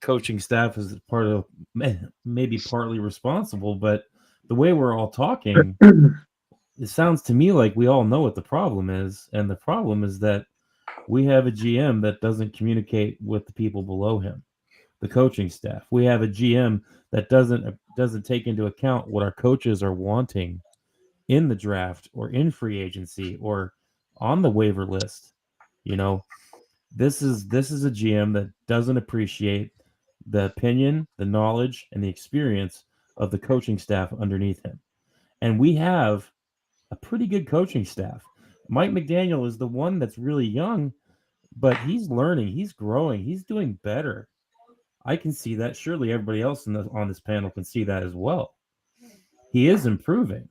coaching staff is part of, maybe partly responsible, but the way we're all talking, it sounds to me like we all know what the problem is, and the problem is that we have a GM that doesn't communicate with the people below him, the coaching staff. We have a GM that doesn't take into account what our coaches are wanting in the draft or in free agency or on the waiver list. This is a GM that doesn't appreciate the opinion, the knowledge, and the experience of the coaching staff underneath him. And we have a pretty good coaching staff. Mike McDaniel is the one that's really young, but he's learning, he's growing, he's doing better. I can see that. Surely everybody else on this panel can see that as well. He is improving.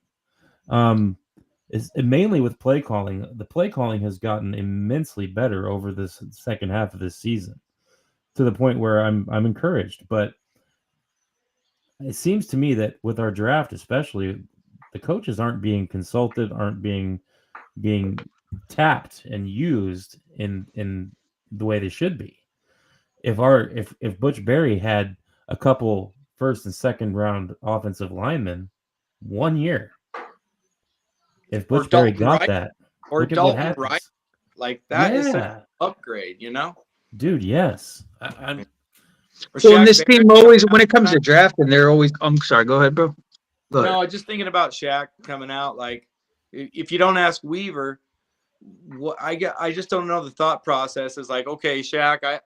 It's mainly with play calling. The play calling has gotten immensely better over this second half of this season, to the point where I'm encouraged. But it seems to me that with our draft, especially, the coaches aren't being consulted, aren't being tapped and used in the way they should be. If Butch Berry had a couple first and second round offensive linemen 1 year, if Butch Berry got that, or look at Dalton what happens. Wright, like that is such an upgrade, dude. Yes. So in this team, always when it comes to drafting, they're always. I'm sorry. Go ahead, bro. Go ahead. No, just thinking about Shaq coming out. Like, if you don't ask Weaver, I just don't know the thought process. Is like, okay, Shaq,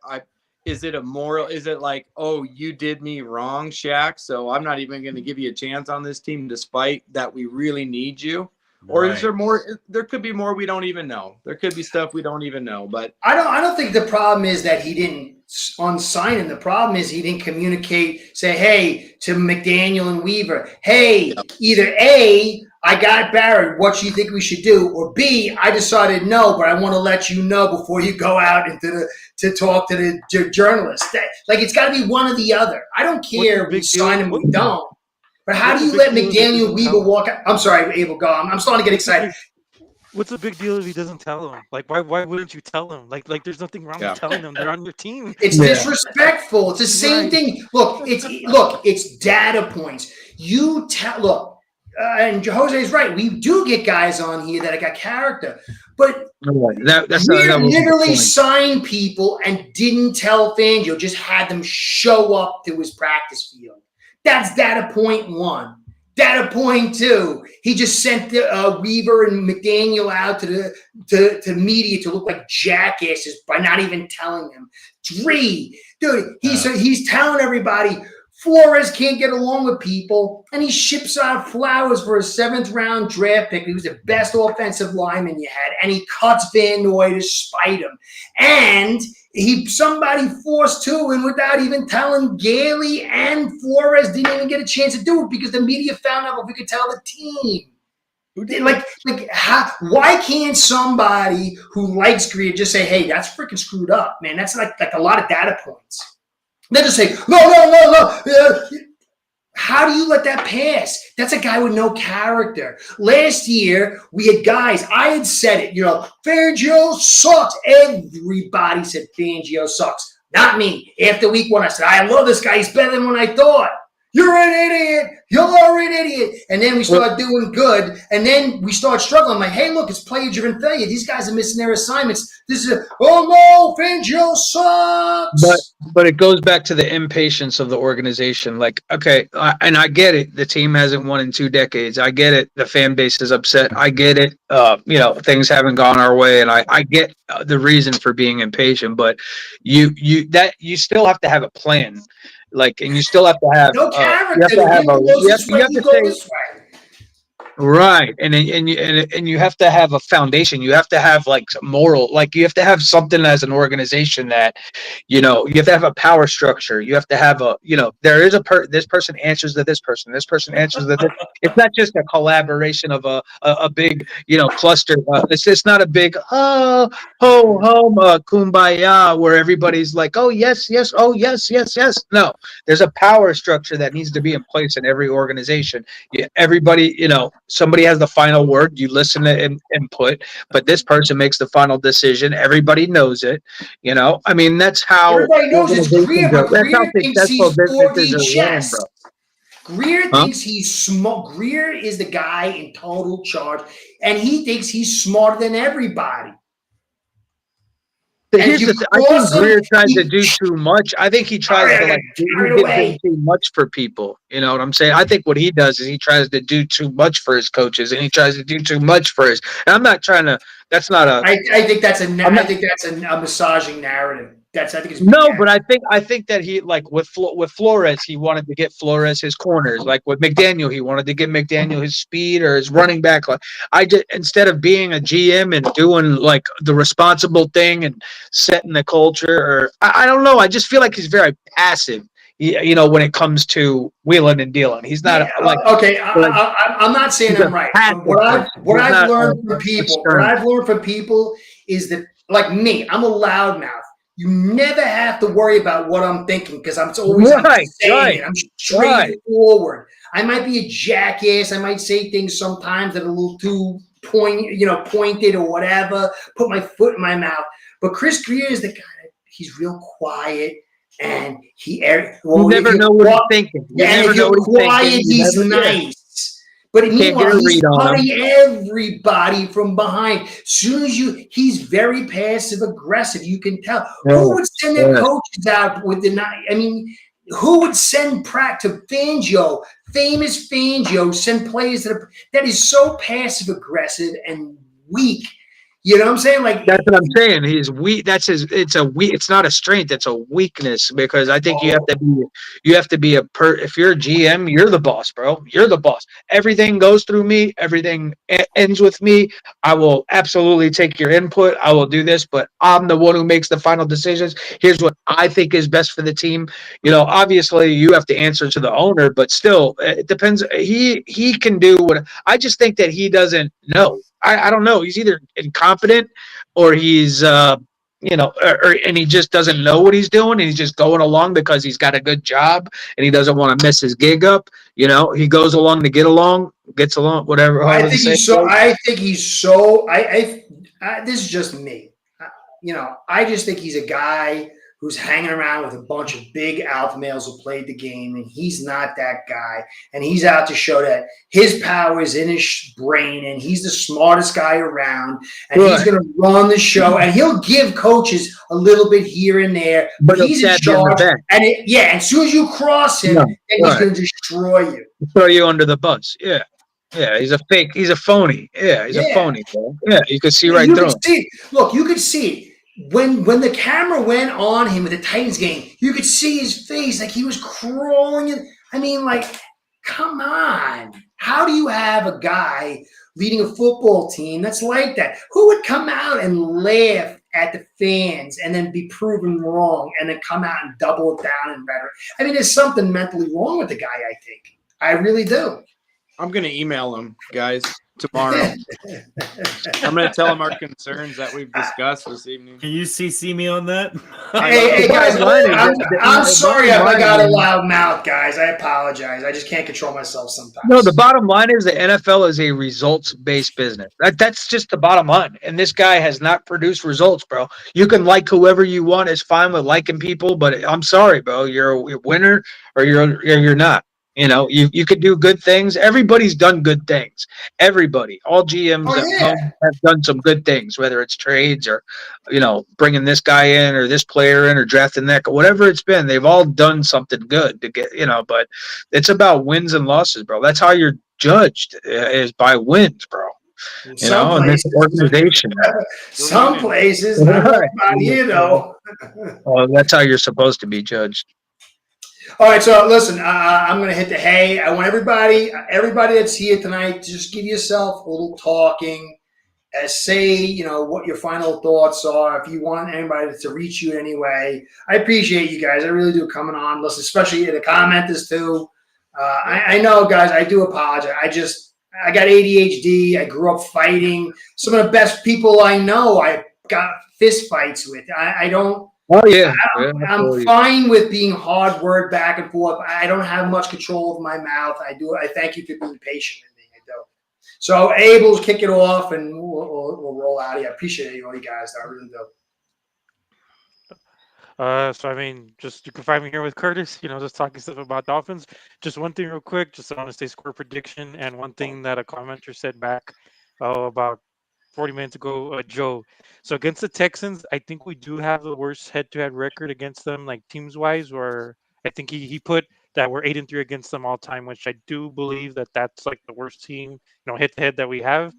is it a moral? Is it like, oh, you did me wrong, Shaq, so I'm not even going to give you a chance on this team, despite that we really need you? Or is there more? There could be more we don't even know. There could be stuff we don't even know. But I don't think the problem is that he didn't unsign him. The problem is he didn't communicate, say, hey, to McDaniel and Weaver, hey, either A, I got Barrett, what do you think we should do? Or B, I decided no, but I want to let you know before you go out to talk to the journalists. It's got to be one or the other. I don't care if we sign him or we don't. But how do you let McDaniel and Weaver walk out? I'm sorry, Abel, go. I'm starting to get excited. What's the big deal if he doesn't tell him? Like, why wouldn't you tell him? Like, there's nothing wrong with telling them. They're on your team. It's disrespectful. It's the same thing. Look, it's data points. You tell. And Jose is right. We do get guys on here that have got character, but we literally signed people and didn't tell Fangio. Just had them show up to his practice field. That's data point one. Data point 2. He just sent Weaver and McDaniel out to media to look like jackasses by not even telling them. 3. Dude, he's telling everybody Flores can't get along with people, and he ships out Flowers for a 7th-round draft pick. He was the best offensive lineman you had, and he cuts Van Noy to spite him. And somebody forced 2 in without even telling Gailey, and Flores didn't even get a chance to do it because the media found out if we could tell the team. Why can't somebody who likes Greer just say, hey, that's freaking screwed up, man? That's like a lot of data points. They just say, no. How do you let that pass? That's a guy with no character. Last year, we had guys, I had said it, Fangio sucks. Everybody said Fangio sucks. Not me. After week 1, I said, I love this guy. He's better than what I thought. You're an idiot. You're an idiot. And then we start doing good. And then we start struggling. I'm like, hey, look, it's plagiarism failure. These guys are missing their assignments. This is no, Fangio sucks. But it goes back to the impatience of the organization. Like, okay, and I get it. The team hasn't won in 2 decades. I get it. The fan base is upset. I get it. Things haven't gone our way, and I get the reason for being impatient. But you still have to have a plan. And you still have to have no character. You have to say this way. Right, and you have to have a foundation. You have to have moral. You have to have something as an organization that, you have to have a power structure. You have to have there is this person answers to this person. This person answers to this. It's not just a collaboration of a big cluster. It's just not a big kumbaya where everybody's like, oh yes, oh yes. No, there's a power structure that needs to be in place in every organization. Everybody, somebody has the final word. You listen to input, but this person makes the final decision. Everybody knows it. I mean, that's how everybody knows it's Greer, but that's how Greer thinks successful he's businesses 4D are run, chess. bro. Greer thinks he's smart. Greer is the guy in total charge, and he thinks he's smarter than everybody. I think Greer tries to do too much. I think he tries to do too much for people. You know what I'm saying? I think what he does is he tries to do too much for his coaches, and he tries to do too much for his. And I'm not trying to. That's not a. I think that's a massaging narrative. I think it's no, but I think that he with Flores, he wanted to get Flores his corners. Like with McDaniel, he wanted to get McDaniel his speed or his running back. Instead of being a GM and doing the responsible thing and setting the culture, or I don't know. I just feel like he's very passive. When it comes to wheeling and dealing, he's not okay. I'm not saying I'm right. What I've learned from people is that, like me, I'm a loudmouth. You never have to worry about what I'm thinking because I'm always saying it. I'm straightforward. I might be a jackass. I might say things sometimes that are a little too pointed or whatever. Put my foot in my mouth. But Chris Greer is the guy. He's real quiet, and you never know what he's thinking. And if you're quiet, he's nice. But meanwhile, he's cutting everybody from behind. Soon as he's very passive aggressive. You can tell. Who would send their coaches out with the night? I mean, who would send Pratt to Fangio, famous Fangio, send players that is so passive aggressive and weak. You know what I'm saying? That's what I'm saying. He's weak. It's not a strength. It's a weakness because I think you have to be if you're a GM, you're the boss, bro. You're the boss. Everything goes through me. Everything ends with me. I will absolutely take your input. I will do this, but I'm the one who makes the final decisions. Here's what I think is best for the team. Obviously you have to answer to the owner, but still it depends. He can do what I just think that he doesn't know. I don't know. He's either incompetent or he's, and he just doesn't know what he's doing. And he's just going along because he's got a good job and he doesn't want to mess his gig up. He goes along to gets along, whatever. This is just me. I just think he's a guy who's hanging around with a bunch of big alpha males who played the game, and he's not that guy. And he's out to show that his power is in his brain, and he's the smartest guy around, and he's going to run the show, and he'll give coaches a little bit here and there, but he's in charge. And as soon as you cross him, then he's going to destroy you. Throw you under the bus. Yeah. Yeah, he's a fake. He's a phony. Yeah, he's a phony, bro. Yeah, you could see right through him. Look, you could see when the camera went on him with the Titans game, you could see his face like he was crawling. I mean, like, come on. How do you have a guy leading a football team that's like that? Who would come out and laugh at the fans and then be proven wrong and then come out and double it down in rhetoric? I mean, there's something mentally wrong with the guy, I think. I really do. I'm going to email him, guys, tomorrow. I'm going to tell him our concerns that we've discussed this evening. Can you CC me on that? Hey guys, I'm sorry if I got a loud mouth, guys. I apologize. I just can't control myself sometimes. No, the bottom line is the NFL is a results-based business. That's just the bottom line. And this guy has not produced results, bro. You can like whoever you want. It's fine with liking people, but I'm sorry, bro. You're a winner or you're not. You know, you could do good things. Everybody's done good things. Everybody, all GMs have done some good things, whether it's trades or, bringing this guy in or this player in or drafting that, whatever it's been. They've all done something good to get, but it's about wins and losses, bro. That's how you're judged, is by wins, bro. In this organization. Some places, not here, though. Well, that's how you're supposed to be judged. All right, so listen, I'm going to hit the hay. I want everybody that's here tonight, just give yourself a little talking. Say, what your final thoughts are. If you want anybody to reach you anyway, I appreciate you guys. I really do coming on. Listen, especially the commenters too. I know, guys, I do apologize. I got ADHD. I grew up fighting. Some of the best people I know, I got fist fights with. I don't. Oh yeah, I'm fine with being hard word back and forth. I don't have much control of my mouth. I thank you for being patient with me. I do. So Abel's kick it off, and we'll roll out of here. I appreciate all you guys. I really do. So I mean, just you can find me here with Curtis. Just talking stuff about Dolphins. Just one thing real quick. Just I want to say score prediction, and one thing that a commenter said back about 40 minutes ago, Joe. So against the Texans, I think we do have the worst head-to-head record against them, like teams-wise. Where I think he put that we're 8-3 against them all time, which I do believe that's like the worst team, head-to-head that we have.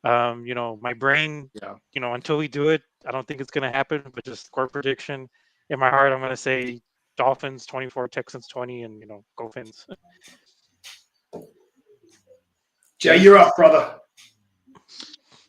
My brain, until we do it, I don't think it's going to happen. But just score prediction in my heart, I'm going to say Dolphins 24, Texans 20, and go Fins. Jay, you're up, brother.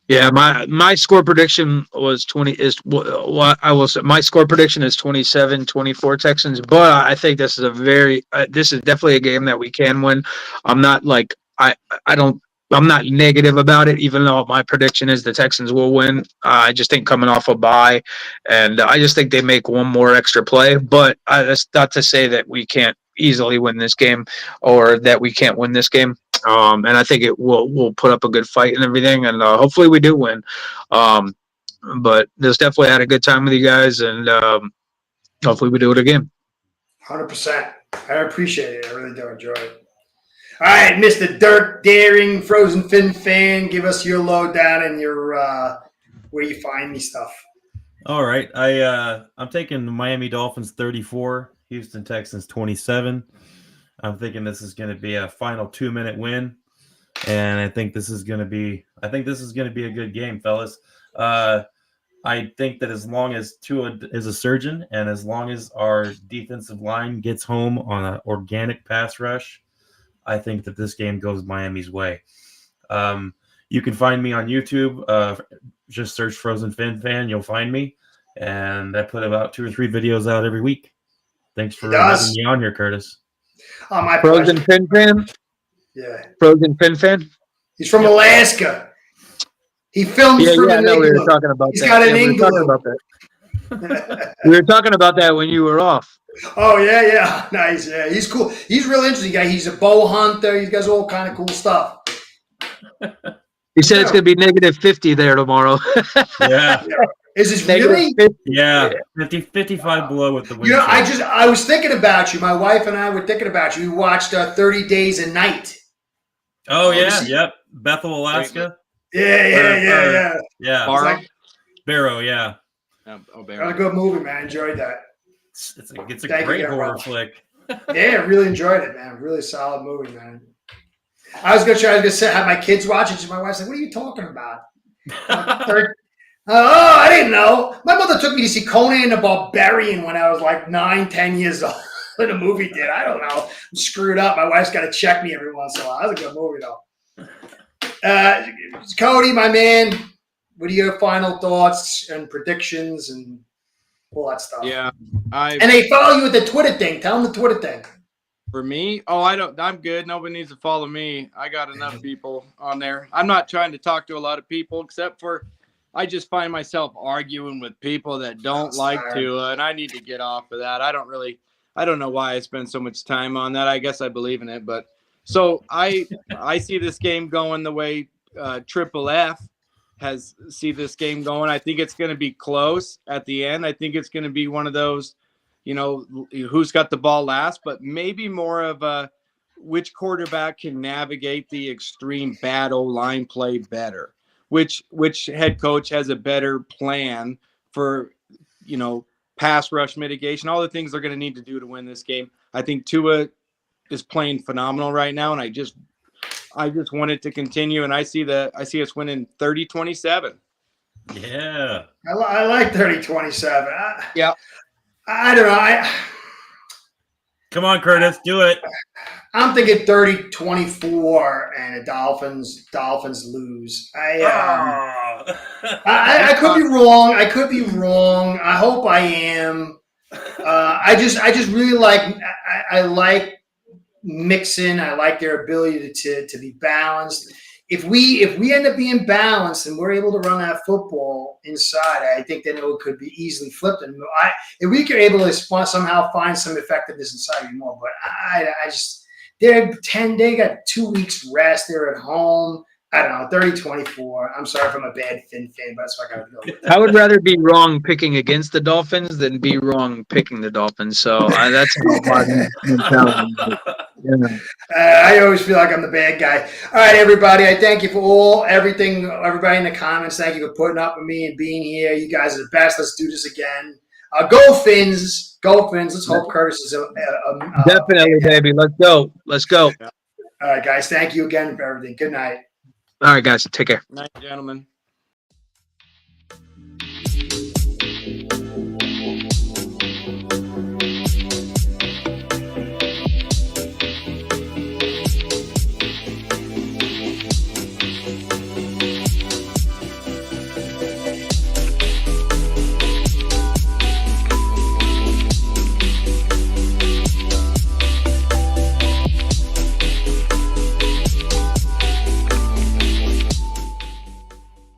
Yeah, my score prediction was 20 is what I will say. My score prediction is 27-24 Texans, but I think this is this is definitely a game that we can win. I'm not like I'm not negative about it, even though my prediction is the Texans will win. I just think coming off a bye, and I just think they make one more extra play. But that's not to say that we can't easily win this game or that we can't win this game. And I think we'll put up a good fight and everything, and hopefully we do win. But just definitely had a good time with you guys, and hopefully we do it again. 100%. I appreciate it. I really do enjoy it. All right, Mr. Dirk Daring, Frozen Fin fan, give us your lowdown and your where you find me stuff. All right, I'm taking the Miami Dolphins 34, Houston Texans 27. I'm thinking this is going to be a final 2-minute win, and I think this is going to be a good game, fellas. I think that as long as Tua is a surgeon, and as long as our defensive line gets home on an organic pass rush, I think that this game goes Miami's way. You can find me on YouTube. Just search Frozen Fin Fan. You'll find me, and I put about 2 or 3 videos out every week. Thanks for having me on here, Curtis. Oh, my Frozen Fin Fan? Yeah. Frozen Fin Fan? He's from Alaska. He films from an igloo. We were talking about He's got an igloo. We were talking about that when you were off. Oh, yeah. Nice, yeah. He's cool. He's a real interesting guy. He's a bow hunter. He does all kind of cool stuff. He said it's going to be -50 there tomorrow. Yeah. Is this Negative really? 50. Yeah, 55 below with the wind You know, chill. I was thinking about you. My wife and I were thinking about you. We watched 30 Days a Night. Oh, you yeah, see- yep. Bethel, Alaska. Yeah. Yeah, It's like, Barrow, yeah. that was a good movie, man. I enjoyed that. It's a Thank you great again, horror Ralph. flick. Yeah, really enjoyed it, man. Really solid movie, man. I was gonna have my kids watch it. My wife's like, "What are you talking about?" I didn't know. My mother took me to see Conan the Barbarian when I was like 9, 10 years old. When the movie did, I don't know. I'm screwed up. My wife's got to check me every once in a while. That was a good movie, though. Cody, my man, what are your final thoughts and predictions and all that stuff? Yeah, And they follow you with the Twitter thing. Tell them the Twitter thing. for me, I'm good. Nobody needs to follow me. I got enough people on there. I'm not trying to talk to a lot of people, except for I just find myself arguing with people that don't like Tua, and I need to get off of that. I don't know why I spend so much time on that. I guess I believe in it, but so I see this game going the way Triple F see this game going. I think it's going to be close at the end. I think it's going to be one of those, who's got the ball last, but maybe more of a which quarterback can navigate the extreme bad O-line play better. Which head coach has a better plan for, pass rush mitigation, all the things they're going to need to do to win this game. I think Tua is playing phenomenal right now, and I just want it to continue, and I see us winning 30-27. Yeah. I like 30-27. Yeah. I don't know. Come on, Curtis, do it. I'm thinking 30-24, and the Dolphins lose. I could be wrong. I hope I am. I just really like. I like Mixon. I like their ability to be balanced. If we end up being balanced and we're able to run that football inside, I think then it could be easily flipped. And if we are able to somehow find some effectiveness inside anymore, but I just they got 2 weeks rest. They're at home. I don't know, 30-24. I'm sorry if I'm a bad Finn fan, but that's what I got to go with. I would rather be wrong picking against the Dolphins than be wrong picking the Dolphins. So that's my mentality. Yeah. I always feel like I'm the bad guy. All right, everybody. I thank you for everything. Everybody in the comments, thank you for putting up with me and being here. You guys are the best. Let's do this again. Go Fins. Go Fins. Let's hope Curtis is definitely, baby. Let's go. All right, guys. Thank you again for everything. Good night. All right, guys. Take care. Night, gentlemen.